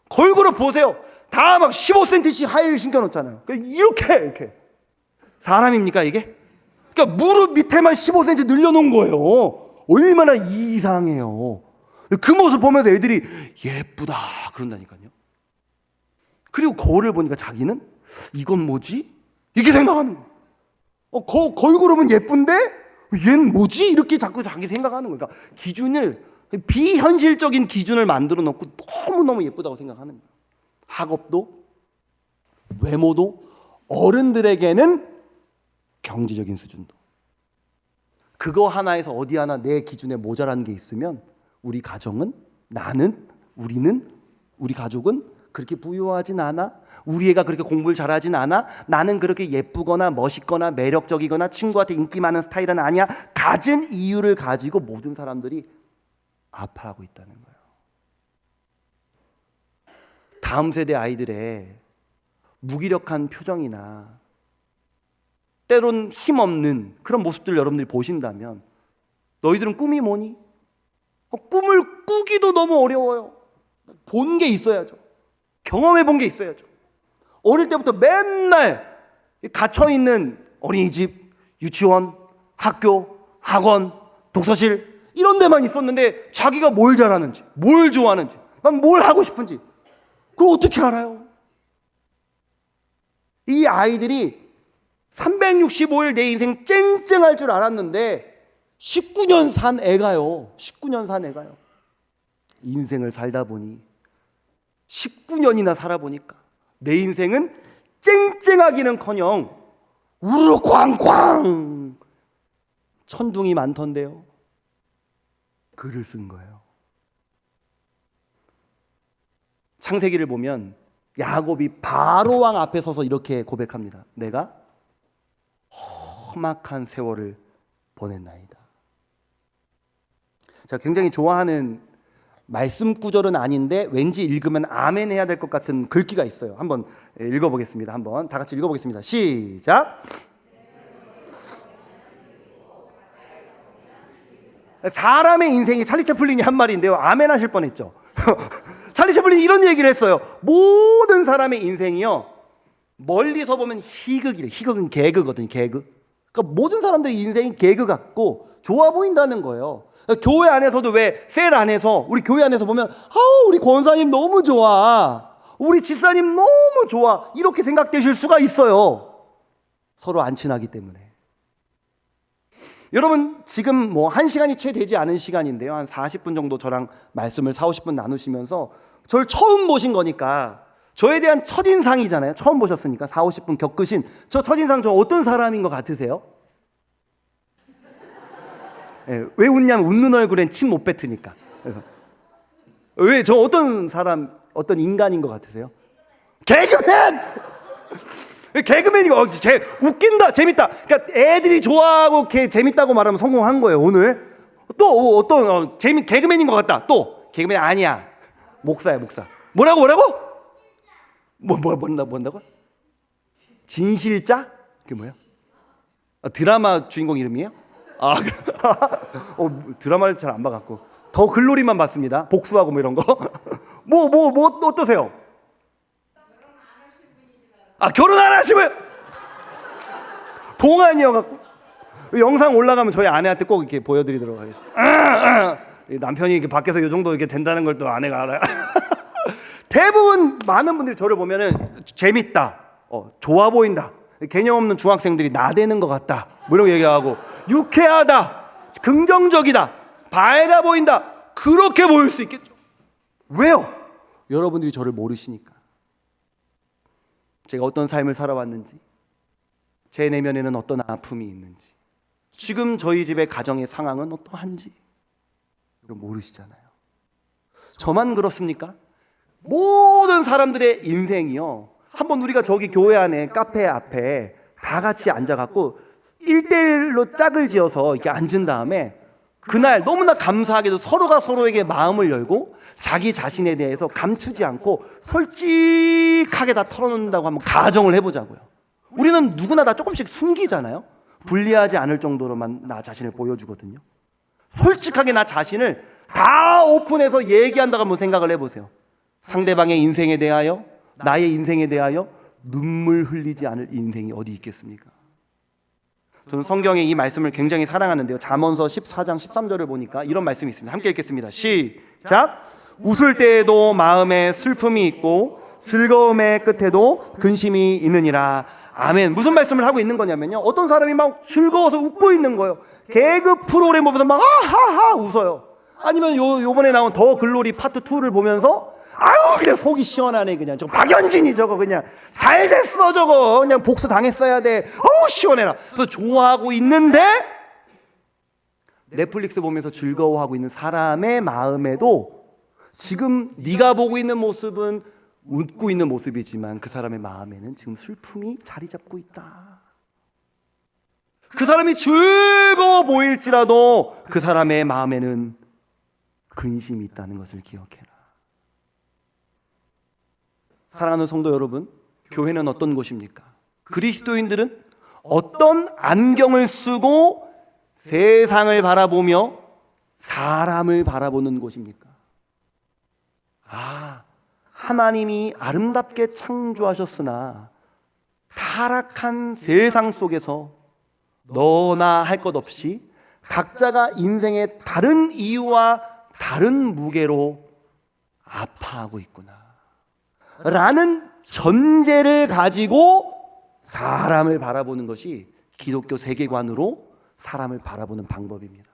걸그룹 보세요. 다 막 15cm씩 하이힐 신겨놓잖아요. 이렇게 사람입니까 이게? 그러니까 무릎 밑에만 15cm 늘려놓은 거예요. 얼마나 이상해요. 그 모습을 보면서 애들이 예쁘다 그런다니까요. 그리고 거울을 보니까 자기는 이건 뭐지? 이렇게 생각하는 거예요. 걸그룹은 예쁜데 얜 뭐지? 이렇게 자꾸 자기 생각하는 거예요. 그러니까 기준을, 비현실적인 기준을 만들어 놓고 너무너무 예쁘다고 생각하는 거예요. 학업도, 외모도, 어른들에게는 경제적인 수준도. 그거 하나에서 어디 하나 내 기준에 모자란 게 있으면 우리 가정은, 나는, 우리는, 우리 가족은 그렇게 부유하진 않아. 우리 애가 그렇게 공부를 잘하진 않아. 나는 그렇게 예쁘거나 멋있거나 매력적이거나 친구한테 인기 많은 스타일은 아니야. 가진 이유를 가지고 모든 사람들이 아파하고 있다는 거예요. 다음 세대 아이들의 무기력한 표정이나 때론 힘없는 그런 모습들 여러분들이 보신다면, 너희들은 꿈이 뭐니? 꿈을 꾸기도 너무 어려워요. 본 게 있어야죠. 경험해 본 게 있어야죠. 어릴 때부터 맨날 갇혀있는 어린이집, 유치원, 학교, 학원, 독서실 이런 데만 있었는데 자기가 뭘 잘하는지, 뭘 좋아하는지, 난 뭘 하고 싶은지 그걸 어떻게 알아요? 이 아이들이 365일 내 인생 쨍쨍할 줄 알았는데 19년 산 애가요. 19년 산 애가요. 인생을 살다 보니 19년이나 살아보니까 내 인생은 쨍쨍하기는커녕 우르르 쾅쾅 천둥이 많던데요. 글을 쓴 거예요. 창세기를 보면 야곱이 바로왕 앞에 서서 이렇게 고백합니다. 내가 험악한 세월을 보냈나이다. 제가 굉장히 좋아하는 말씀 구절은 아닌데 왠지 읽으면 아멘 해야 될 것 같은 글귀가 있어요. 한번 읽어보겠습니다. 한번 다 같이 읽어보겠습니다. 시작. 사람의 인생이, 찰리 채플린이 한 말인데요. 아멘 하실 뻔했죠. 찰리 채플린이 이런 얘기를 했어요. 모든 사람의 인생이요, 멀리서 보면 희극이래. 희극은 개그거든요. 개그. 그러니까 모든 사람들의 인생이 개그 같고 좋아 보인다는 거예요. 교회 안에서도, 왜 셀 안에서, 우리 교회 안에서 보면 우리 권사님 너무 좋아, 우리 집사님 너무 좋아, 이렇게 생각되실 수가 있어요. 서로 안 친하기 때문에. 여러분 지금 뭐 1시간이 채 되지 않은 시간인데요, 한 40분 정도 저랑 말씀을 40, 50분 나누시면서 저를 처음 보신 거니까 저에 대한 첫인상이잖아요. 처음 보셨으니까 40, 50분 겪으신 저 첫인상, 저 어떤 사람인 것 같으세요? 네, 왜 웃냐면 웃는 얼굴엔 침 못 뱉으니까. 그래서 왜 저 어떤 사람, 어떤 인간인 것 같으세요? 개그맨! 개그맨이고 웃긴다, 재밌다. 그러니까 애들이 좋아하고 재밌다고 말하면 성공한 거예요. 오늘 또 어떤 개그맨인 것 같다. 또 개그맨 아니야. 목사야, 목사. 뭐라고? 뭔다고? 진실자? 그게 뭐야? 드라마 주인공 이름이에요? 드라마를 잘 안 봐갖고 더 글로리만 봤습니다. 복수하고 뭐 이런 거. 뭐 어떠세요? 결혼 안 하시면 동안이어갖고 영상 올라가면 저희 아내한테 꼭 이렇게 보여드리도록 하겠습니다. 남편이 이렇게 밖에서 이 정도 이렇게 된다는 걸 또 아내가 알아요. 대부분 많은 분들이 저를 보면은 재밌다, 좋아 보인다, 개념 없는 중학생들이 나대는 것 같다, 뭐 이런 거 얘기하고, 유쾌하다, 긍정적이다, 밝아 보인다, 그렇게 보일 수 있겠죠. 왜요? 여러분들이 저를 모르시니까. 제가 어떤 삶을 살아왔는지, 제 내면에는 어떤 아픔이 있는지, 지금 저희 집의 가정의 상황은 어떠한지 모르시잖아요. 저만 그렇습니까? 모든 사람들의 인생이요, 한번 우리가 저기 교회 안에 카페 앞에 다 같이 앉아갖고 1대1로 짝을 지어서 이렇게 앉은 다음에 그날 너무나 감사하게도 서로가 서로에게 마음을 열고 자기 자신에 대해서 감추지 않고 솔직하게 다 털어놓는다고 한번 가정을 해보자고요. 우리는 누구나 다 조금씩 숨기잖아요. 불리하지 않을 정도로만 나 자신을 보여주거든요. 솔직하게 나 자신을 다 오픈해서 얘기한다고 한번 생각을 해보세요. 상대방의 인생에 대하여, 나의 인생에 대하여 눈물 흘리지 않을 인생이 어디 있겠습니까? 저는 성경의 이 말씀을 굉장히 사랑하는데요, 잠언서 14장 13절을 보니까 이런 말씀이 있습니다. 함께 읽겠습니다. 시작. 웃을 때에도 마음에 슬픔이 있고 즐거움의 끝에도 근심이 있느니라. 아멘. 무슨 말씀을 하고 있는 거냐면요, 어떤 사람이 막 즐거워서 웃고 있는 거예요. 개그 프로그램 보면서 막 하하 웃어요. 아니면 요번에 나온 더 글로리 파트 2를 보면서 아유 그냥 속이 시원하네, 그냥 저 박연진이 저거 그냥 잘 됐어, 저거 그냥 복수 당했어야 돼, 어우 시원해라. 그래서 좋아하고 있는데 넷플릭스 보면서 즐거워하고 있는 사람의 마음에도 지금 네가 보고 있는 모습은 웃고 있는 모습이지만 그 사람의 마음에는 지금 슬픔이 자리 잡고 있다. 그 사람이 즐거워 보일지라도 그 사람의 마음에는 근심이 있다는 것을 기억해라. 사랑하는 성도 여러분, 교회는 어떤 곳입니까? 그리스도인들은 어떤 안경을 쓰고 세상을 바라보며 사람을 바라보는 곳입니까? 하나님이 아름답게 창조하셨으나 타락한 세상 속에서 너나 할 것 없이 각자가 인생의 다른 이유와 다른 무게로 아파하고 있구나 라는 전제를 가지고 사람을 바라보는 것이 기독교 세계관으로 사람을 바라보는 방법입니다.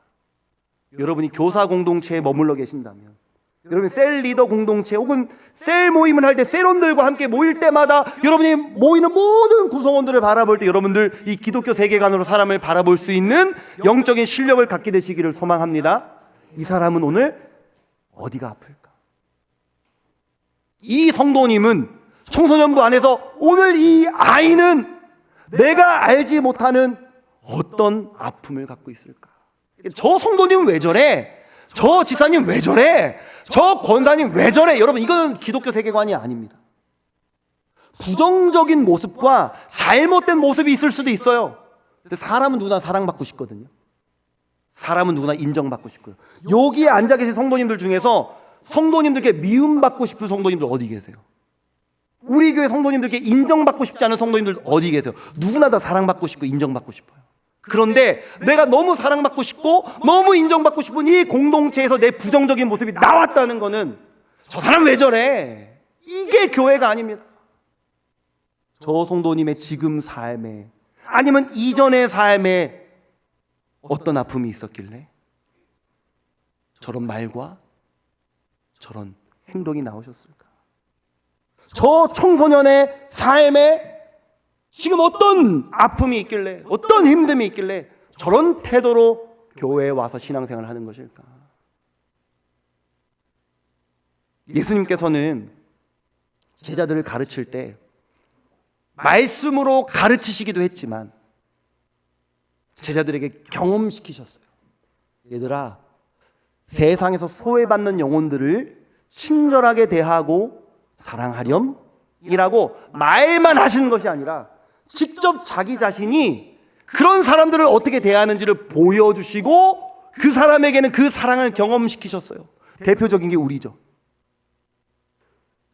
여러분이 교사 공동체에 머물러 계신다면, 여러분 셀 리더 공동체 혹은 셀 모임을 할 때 셀원들과 함께 모일 때마다 여러분이 모이는 모든 구성원들을 바라볼 때 여러분들 이 기독교 세계관으로 사람을 바라볼 수 있는 영적인 실력을 갖게 되시기를 소망합니다. 이 사람은 오늘 어디가 아플까? 이 성도님은 청소년부 안에서 오늘 이 아이는 내가 알지 못하는 어떤 아픔을 갖고 있을까? 저 성도님은 왜 저래? 저 지사님 왜 저래? 저 권사님 왜 저래? 여러분 이거는 기독교 세계관이 아닙니다. 부정적인 모습과 잘못된 모습이 있을 수도 있어요. 근데 사람은 누구나 사랑받고 싶거든요. 사람은 누구나 인정받고 싶고요. 여기에 앉아 계신 성도님들 중에서 성도님들께 미움받고 싶은 성도님들 어디 계세요? 우리 교회 성도님들께 인정받고 싶지 않은 성도님들 어디 계세요? 누구나 다 사랑받고 싶고 인정받고 싶어요. 그런데 내가 너무 사랑받고 싶고 너무 인정받고 싶은 이 공동체에서 내 부정적인 모습이 나왔다는 거는 저 사람 왜 저래? 이게 교회가 아닙니다. 저 성도님의 지금 삶에, 아니면 이전의 삶에 어떤 아픔이 있었길래 저런 말과 저런 행동이 나오셨을까? 저 청소년의 삶에 지금 어떤 아픔이 있길래, 어떤 힘듦이 있길래 저런 태도로 교회에 와서 신앙생활을 하는 것일까? 예수님께서는 제자들을 가르칠 때 말씀으로 가르치시기도 했지만 제자들에게 경험시키셨어요. 얘들아, 세상에서 소외받는 영혼들을 친절하게 대하고 사랑하렴 이라고 말만 하시는 것이 아니라 직접 자기 자신이 그런 사람들을 어떻게 대하는지를 보여주시고 그 사람에게는 그 사랑을 경험시키셨어요. 대표적인 게 우리죠.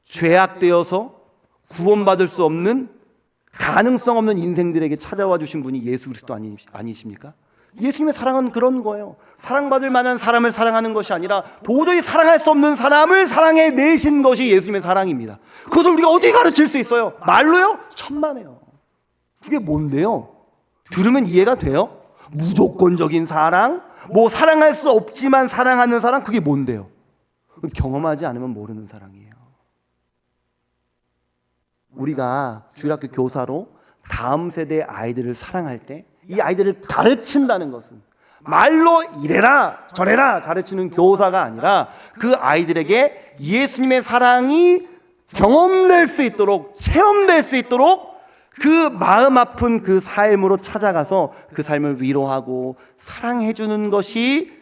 죄악되어서 구원받을 수 없는, 가능성 없는 인생들에게 찾아와 주신 분이 예수 그리스도 아니십니까? 예수님의 사랑은 그런 거예요. 사랑받을 만한 사람을 사랑하는 것이 아니라 도저히 사랑할 수 없는 사람을 사랑해 내신 것이 예수님의 사랑입니다. 그것을 우리가 어떻게 가르칠 수 있어요? 말로요? 천만에요. 그게 뭔데요? 들으면 이해가 돼요? 무조건적인 사랑? 뭐 사랑할 수 없지만 사랑하는 사랑? 그게 뭔데요? 경험하지 않으면 모르는 사랑이에요. 우리가 주일학교 교사로 다음 세대의 아이들을 사랑할 때 이 아이들을 가르친다는 것은 말로 이래라 저래라 가르치는 교사가 아니라 그 아이들에게 예수님의 사랑이 경험될 수 있도록, 체험될 수 있도록 그 마음 아픈 그 삶으로 찾아가서 그 삶을 위로하고 사랑해 주는 것이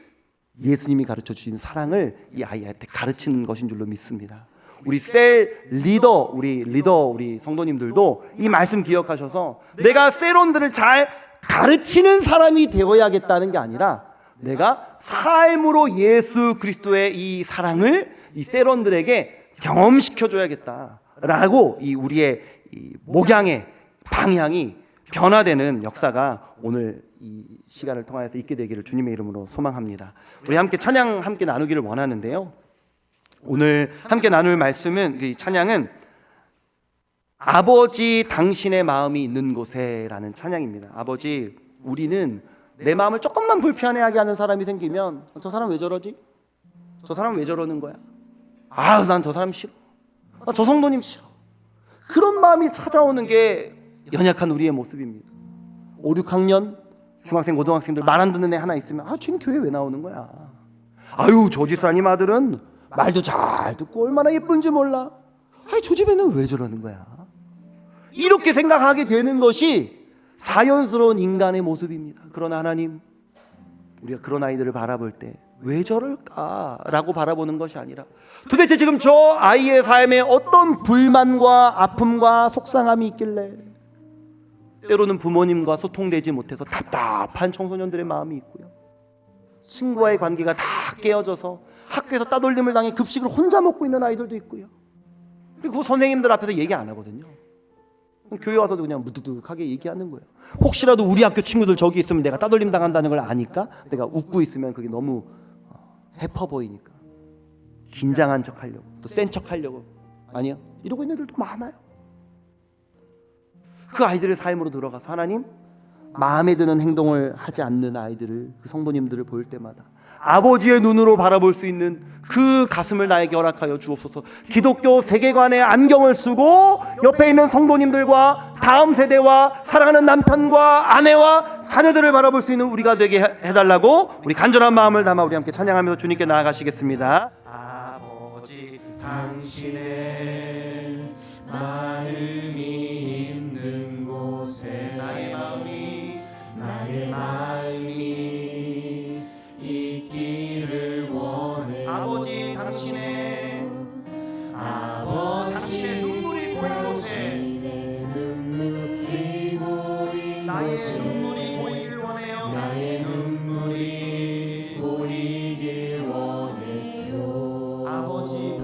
예수님이 가르쳐 주신 사랑을 이 아이한테 가르치는 것인 줄로 믿습니다. 우리 셀 리더, 우리 성도님들도 이 말씀 기억하셔서 내가 셀원들을 잘 가르치는 사람이 되어야겠다는 게 아니라 내가 삶으로 예수 그리스도의 이 사랑을 이 셀원들에게 경험시켜줘야겠다라고 이 우리의 이 목양의 방향이 변화되는 역사가 오늘 이 시간을 통하여서 있게 되기를 주님의 이름으로 소망합니다. 우리 함께 찬양 함께 나누기를 원하는데요. 오늘 함께 나눌 말씀은, 이 찬양은 아버지 당신의 마음이 있는 곳에 라는 찬양입니다. 아버지, 우리는 내 마음을 조금만 불편해하게 하는 사람이 생기면 저 사람 왜 저러지? 저 사람 왜 저러는 거야? 아, 난 저 사람 싫어. 저 성도님 싫어. 그런 마음이 찾아오는 게 연약한 우리의 모습입니다. 5, 6학년 중학생, 고등학생들 말 안 듣는 애 하나 있으면 쟤는 교회 왜 나오는 거야? 아유, 저 집사님 아들은 말도 잘 듣고 얼마나 예쁜지 몰라. 저 집에는 왜 저러는 거야? 이렇게 생각하게 되는 것이 자연스러운 인간의 모습입니다. 그러나 하나님, 우리가 그런 아이들을 바라볼 때 왜 저럴까라고 바라보는 것이 아니라 도대체 지금 저 아이의 삶에 어떤 불만과 아픔과 속상함이 있길래 때로는 부모님과 소통되지 못해서 답답한 청소년들의 마음이 있고요. 친구와의 관계가 다 깨어져서 학교에서 따돌림을 당해 급식을 혼자 먹고 있는 아이들도 있고요. 그리고 선생님들 앞에서 얘기 안 하거든요. 교회 와서도 그냥 무드득하게 얘기하는 거예요. 혹시라도 우리 학교 친구들 저기 있으면 내가 따돌림 당한다는 걸 아니까 내가 웃고 있으면 그게 너무 해퍼 보이니까 긴장한 척 하려고, 또 센 척 하려고, 아니요, 이러고 있는 애들도 많아요. 그 아이들의 삶으로 들어가서 하나님, 마음에 드는 행동을 하지 않는 아이들을, 그 성도님들을 볼 때마다 아버지의 눈으로 바라볼 수 있는 그 가슴을 나에게 허락하여 주옵소서. 기독교 세계관의 안경을 쓰고 옆에 있는 성도님들과 다음 세대와 사랑하는 남편과 아내와 자녀들을 바라볼 수 있는 우리가 되게 해달라고 우리 간절한 마음을 담아 우리 함께 찬양하면서 주님께 나아가시겠습니다. 아버지, 당신의 마음이 있는 곳에 나의 마음이 있기를 원해. 아버지, 당신의 눈물이 고인 곳에 나의 눈물이 고이길 원해요. 나의 눈물이 고이길 원해요. 아버지,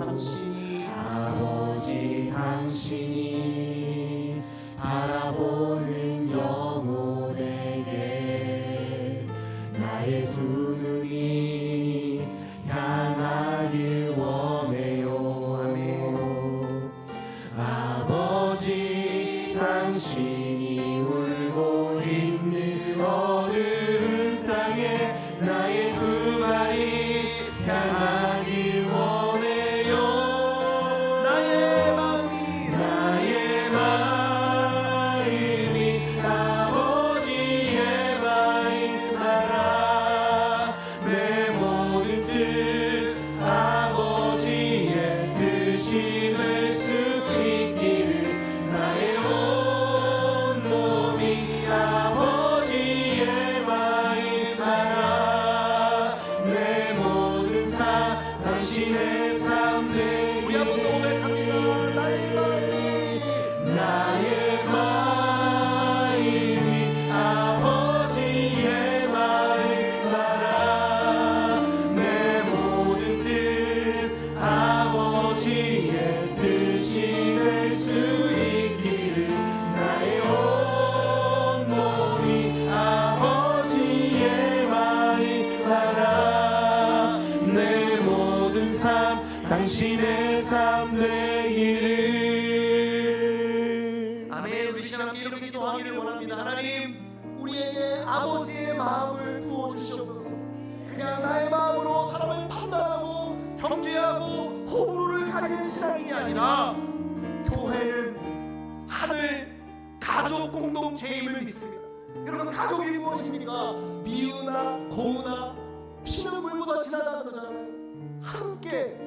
당신이 하나님, 우리에게 아버지의 마음을 부어주시옵소서. 그냥 나의 마음으로 사람을 판단하고 정죄하고 호불호를 가리는 신앙이 아니라 교회는 하늘 가족 공동체임을 믿습니다. 여러분, 가족이 무엇입니까? 미우나 고우나 피는 물보다 진하다는 거잖아요. 함께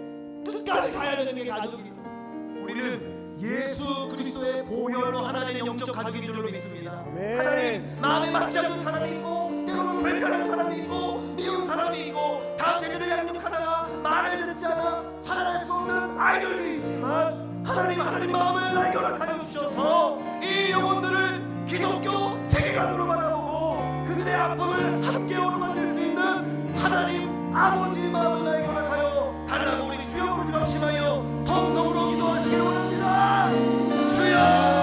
끝까지 가야 되는 게 가족이죠. 우리는 예수 그리스도의 보혈로 하나님의 영적 가족인 줄로 믿습니다. 하나님, 마음에 맞지 않는 사람이 있고 때로는 불편한 사람이 있고 미운 사람이 있고 다음 세대를 양육하다가 말을 듣지 않아 살아날 수 없는 아이들도 있지만 하나님 마음을 나에게 허락하여 주셔서 이 영혼들을 기독교 세계관으로 바라보고 그들의 아픔을 함께 어루만질 수 있는 하나님 아버지의 마음을 나에게 허락하여 달라고 우리 주여 부르짖어 합심하여 통성으로 기도하시길 원합니다. 주여!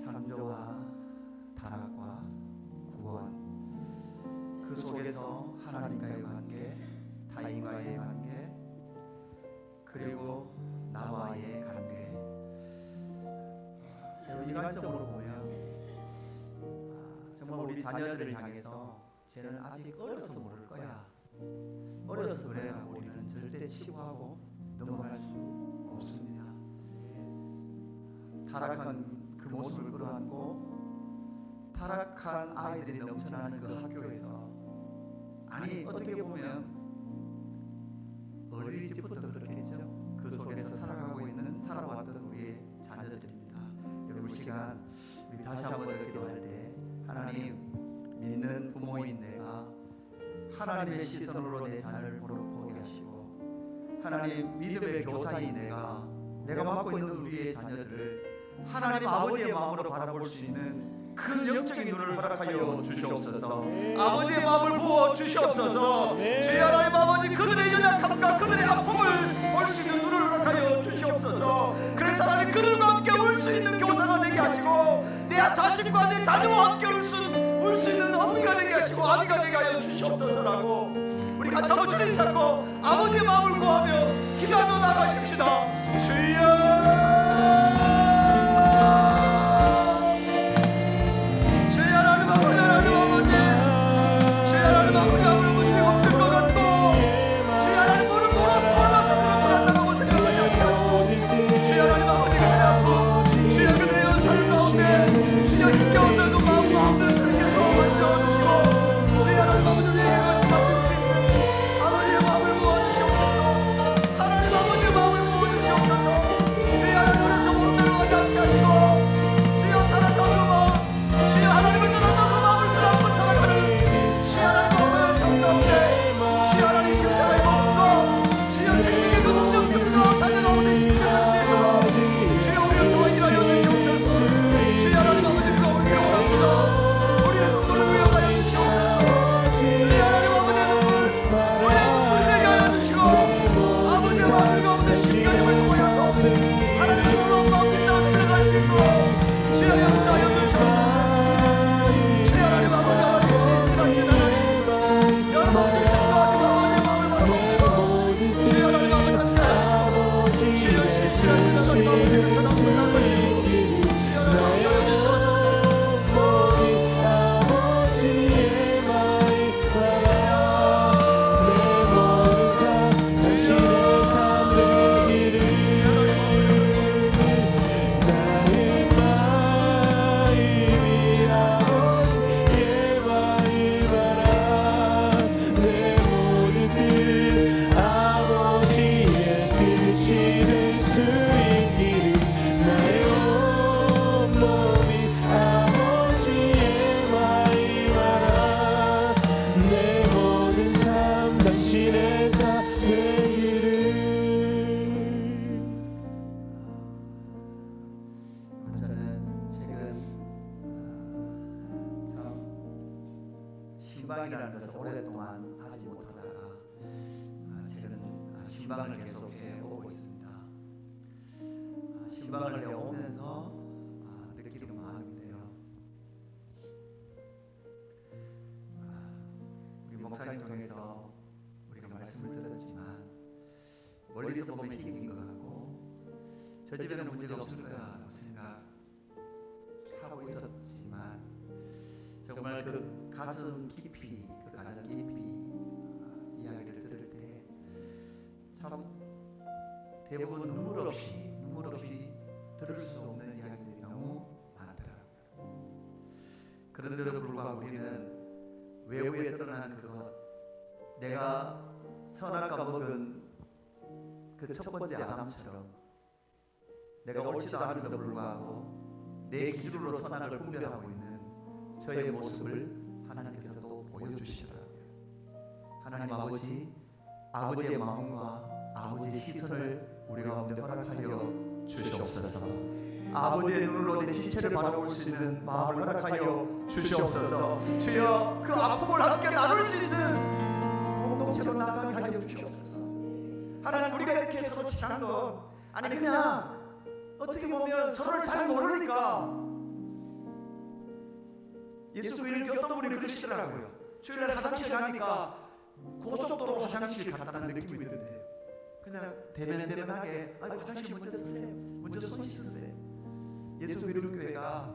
창조와 타락과 구원, 그 속에서 하나님과의 관계, 타인과의 관계, 그리고 나와의 관계. 이 관점으로 보면 정말 우리 자녀들을 향해서 쟤는 아직 어려서 모를 거야, 어려서 그래라고 우리는 절대 치부하고 넘어갈 수 없습니다. 타락한 그 모습을 끌어안고 타락한 아이들이 넘쳐나는 그 학교에서, 아니 어떻게 보면 어린이집부터 그렇겠죠. 그 속에서 살아왔던 우리의 자녀들입니다. 여러분, 이 시간 우리 다시 한번 기도할 때, 하나님, 믿는 부모인 내가 하나님의 시선으로 내 자녀를 보게 하시고, 하나님, 믿음의 교사인 내가 맡고 있는 우리의 자녀들을 하나님 아버지의 마음으로 바라볼 수 있는 그 영적인 눈을 허락하여 주시옵소서. 아버지의 마음을 부어 주시옵소서. 주여 하나님 아버지, 그들의 연약함과 그들의 아픔을 볼 수 있는 눈을 허락하여 주시옵소서. 그래서 하나님, 그들과 함께 울 수 있는 교사가 되게 하시고, 내 자식과 내 자녀와 함께 울 수 있는 어미가 되게 하시고 아비가 되게 하여 주시옵소서라고 우리 같이 한번 주님 잡고 아버지의 마음을 구하며 기도하며 나가십시다. 주여, 주여 신방을 계속해 오고 있습니다. 신방을 해오면서 느끼는 마음인데요. 우리 목사님 통해서 우리가 말씀을 들었지만 멀리서 보면 힘인 것 같고 저 집에는 문제가 없을 거라고 생각하고 있었지만 정말 그 가슴 깊이 그 가슴 깊이 이야기를 들을 때 참 대부분 눈물 없이 들을 수 없는 이야기들이 너무 많더라고요. 그런데도 불구하고 우리는 외부에 드러난 그것, 내가 선악과 먹은 그 첫 번째 아담처럼 내가 옳지도 않은데도 불구하고 내 기준으로 선악을 분별하고 있는 저의 모습을 하나님께서 또 보여주시더라고요. 하나님 아버지의 마음과 아버지의 시선을 우리 가운데 허락하여 주시옵소서. 아버지의 눈으로 내 지체를 바라볼 수 있는 마음을 허락하여 주시옵소서. 주여 그 아픔을 함께 나눌 수 있는 공동체로 나가게 하여 주시옵소서. 하나님 우리가 이렇게 서로 친한 건 아니 그냥 어떻게 보면 서로를 잘 모르니까 예수 교인을 어떤 분이 그러시더라고요. 주일날 화장실 가니까 고속도로 화장실 갔다는 느낌이 드는데요. 그냥 대면하게 화장실 먼저 쓰세요. 먼저 손 씻으세요. 예수 교회가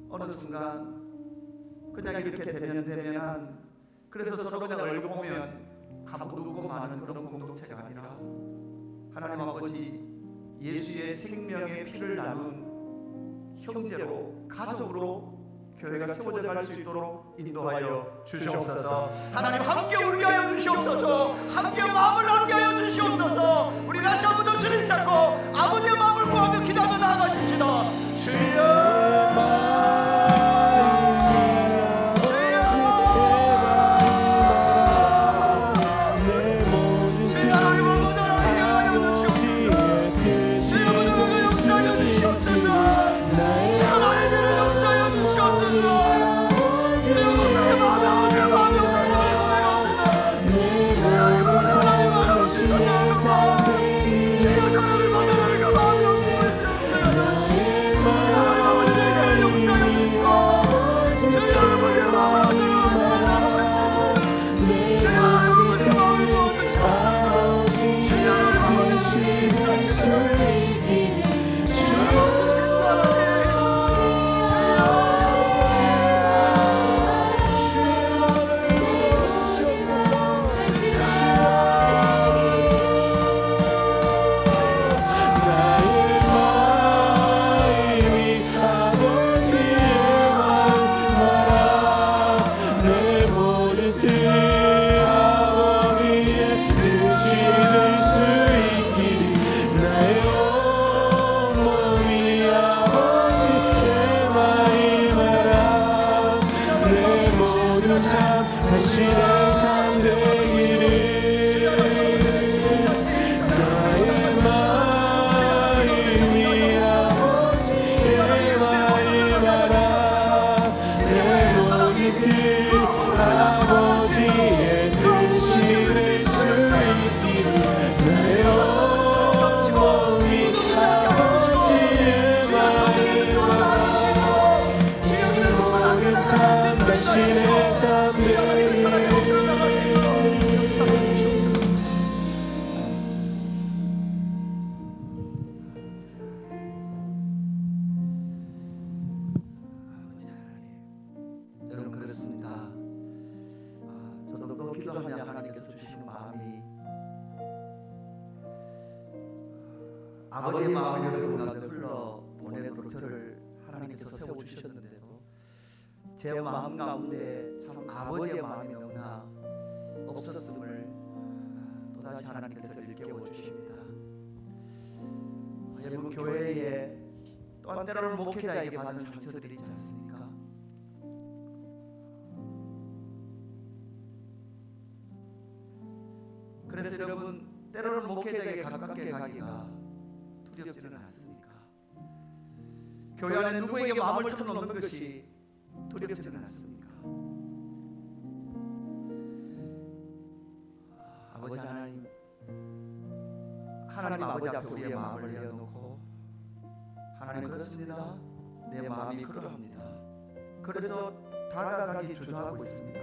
어느 순간 그냥 이렇게 대면한 그래서 서로 그냥 얼굴 보면 아무도 없고 많은 그런 공동체가 아니라 하나님 아버지 예수의 생명의 피를 나눈 형제로 가족으로 교회가 세워져 갈 수 있도록 인도하여 주시옵소서. 하나님 함께 울게 하여 주시옵소서. 함께 마음을 나누게 하여 주시옵소서. 우리 다시 한번 주를 잡고 아버지의 마음을 구하며 기도하며 나아가십시다. 주여 기도하며 하나님께서 주시는 마음이 아버지의 마음을 여러분 가운데 흘러 보내도록 저를 하나님께서 세워주셨는데도 제 마음 가운데 참 아버지의 마음이 너무나 없었음을 또다시 하나님께서 일깨워 주십니다. 여러분 교회에 또한 때로는 목회자에게 받은 상처들이 있지 않습니까? 그래서 여러분 때로는 목회자에게 가깝게 가기가 두렵지는 않습니까? 교회 안에 누구에게 마음을 털어놓는 것이 두렵지는 않습니까? 아버지 하나님, 하나님 아버지 앞에 우리의 마음을 내어놓고 하나님 그렇습니다. 내 마음이 그러합니다. 그래서 다가가기 주저하고 있습니다.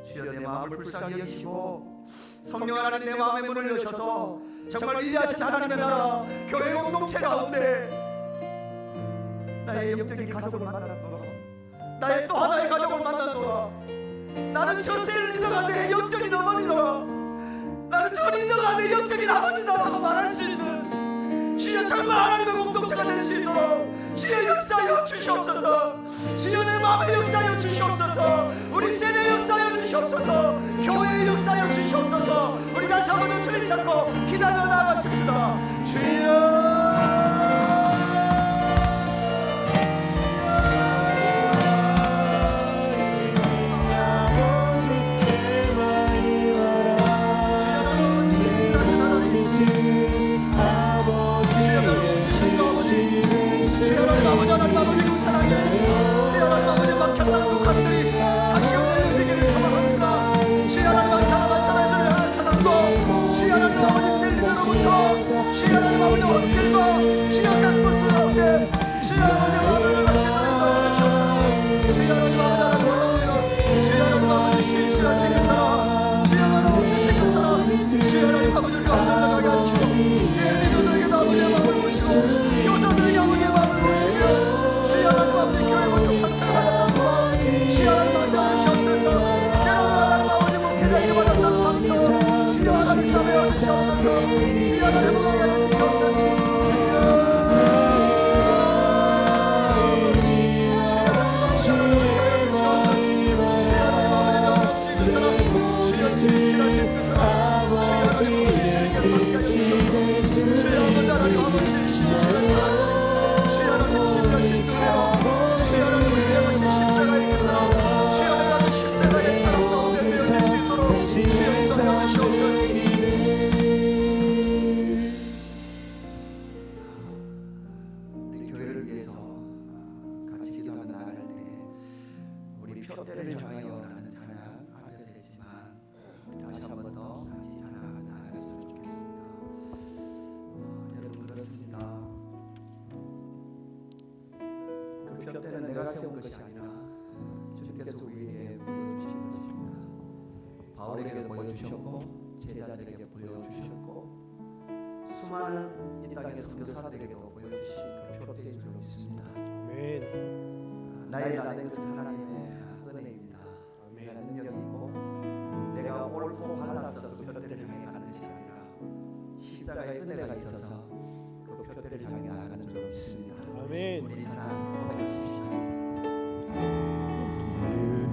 주여 내 마음을 불쌍히 여시고 성령 하나님 내 마음의 문을 여셔서 정말 위대하신 하나님의 나라 교회 공동체 가운데 나의 영적인 가족을 만나노라. 나의 또 하나의 가족을 만나노라. 나는 저 셀리더가 내 영적인 어머니라. 나는 저 리더가 내 영적인 아버지다라고 말할 수 있는 주여 정말 하나님의 공동체가 될 수 있도록 주여 역사하여 주시옵소서. 주여 내 마음에 역사하여 주시옵소서. 우리 세대 역사하여 주시옵소서. 교회의 역사하여 주시옵소서. 우리 다시 한번 주님 찾고 기다려 나가십시다. 주여 표대를 향하여 라는 찬양 앞에서 했지만 다시 한 번 더 같이 찬양하며 나아갔으면 좋겠습니다. 여러분 그렇습니다. 그 표대는 내가 세운 것이 아니라 주님께서 우리에게 보여주신 것입니다. 바울에게도 보여주셨고 제자들에게 보여주셨고 수많은 이 땅의 선교사들에게도 보여주신 그 표대인 줄 믿습니다. 아멘. 나의 나는 것은 하나님의 은혜입니다. 내가 능력이 있고 내가 옳고 발라서 그 표대를 향해 가는 것이 아니라 십자가의 은혜가 있어서 그 표대를 향해 나아가는 줄 믿습니다. 아멘. 우리 사랑 고백하십시다.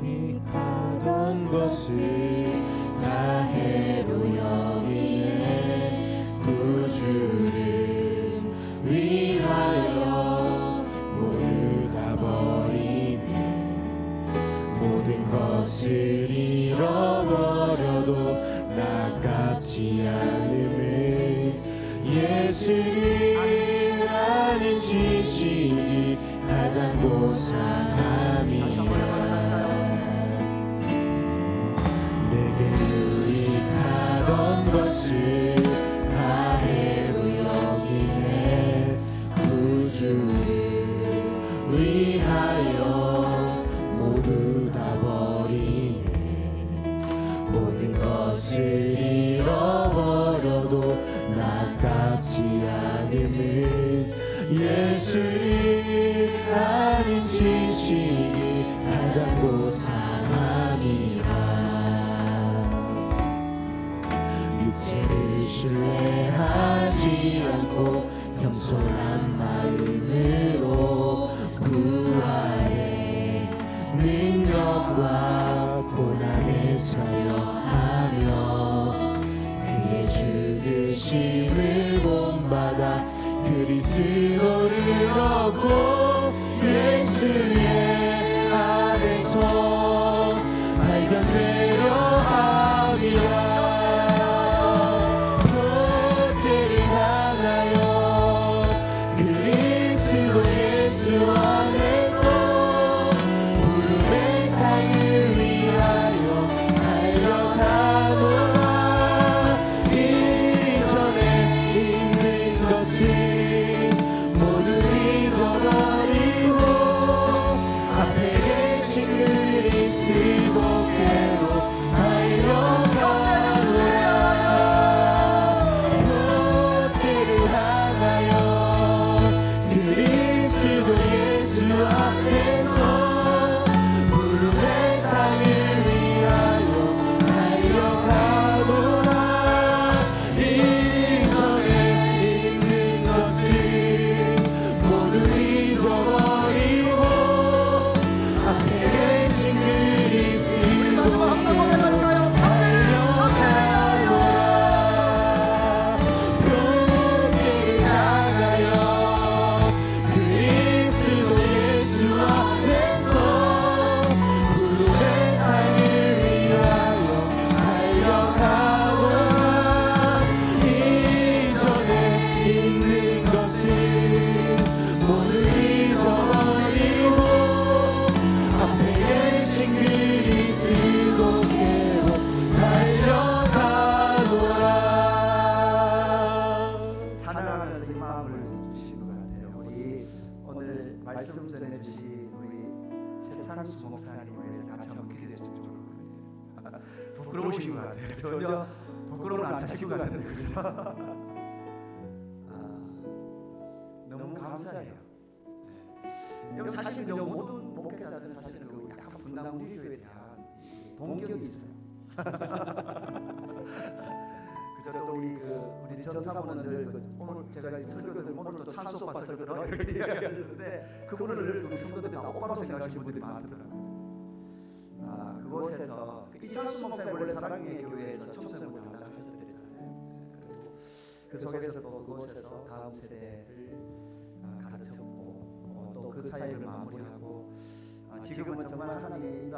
유익하던 것을 다해로 여기네 구주를 위하여 모두 다 버리네 모든 것을 잃어버려도 나깝지 않음을 예수를 아는 지식이 가장 고상함이라 내게 유익하던 것을 다해로 여기네 구주를 위하여 모두 다 버리네 모든 것을 잃어버려도 나깝지 않음을 예수를 아는 지식이 가장 고상함이라 육체를 신뢰하지 않고 겸손한 마음으로 부활의 능력과 고난에 참여하며 그의 죽으심을 본받아 그리스도를 얻고 예수의 안에서 발견되려 함이라 표대를 향하여 그리스도 예수 안에서 부름의 상을 위하여 달려가노라 이 즐거우신 것 같아요. 전혀 부끄러움 안 타실 것 같은데 그죠? 너무 감사해요. 여기 사실 요 모든 목회자들은 사실은 그 약간 분당 우리 교회에 대한 동경이 있어요. 그저 또 우리 전 사모는 늘 오늘 제가 이 설교들 오늘 또 찬수 오빠 설교를 이렇게 이야기하는데 그분을 우리 성도들이 다 오빠로 생각하시는 분들이 많더라고요. 그곳에서 이찬수 목사님 원래 사랑의 교회에서 청소년부 담당하셨더랬잖아요. 그리고 그 속에서 또 그곳에서 다음 세대를 가르쳤고 또 그 사역을 마무리하고 지금은 정말 하나님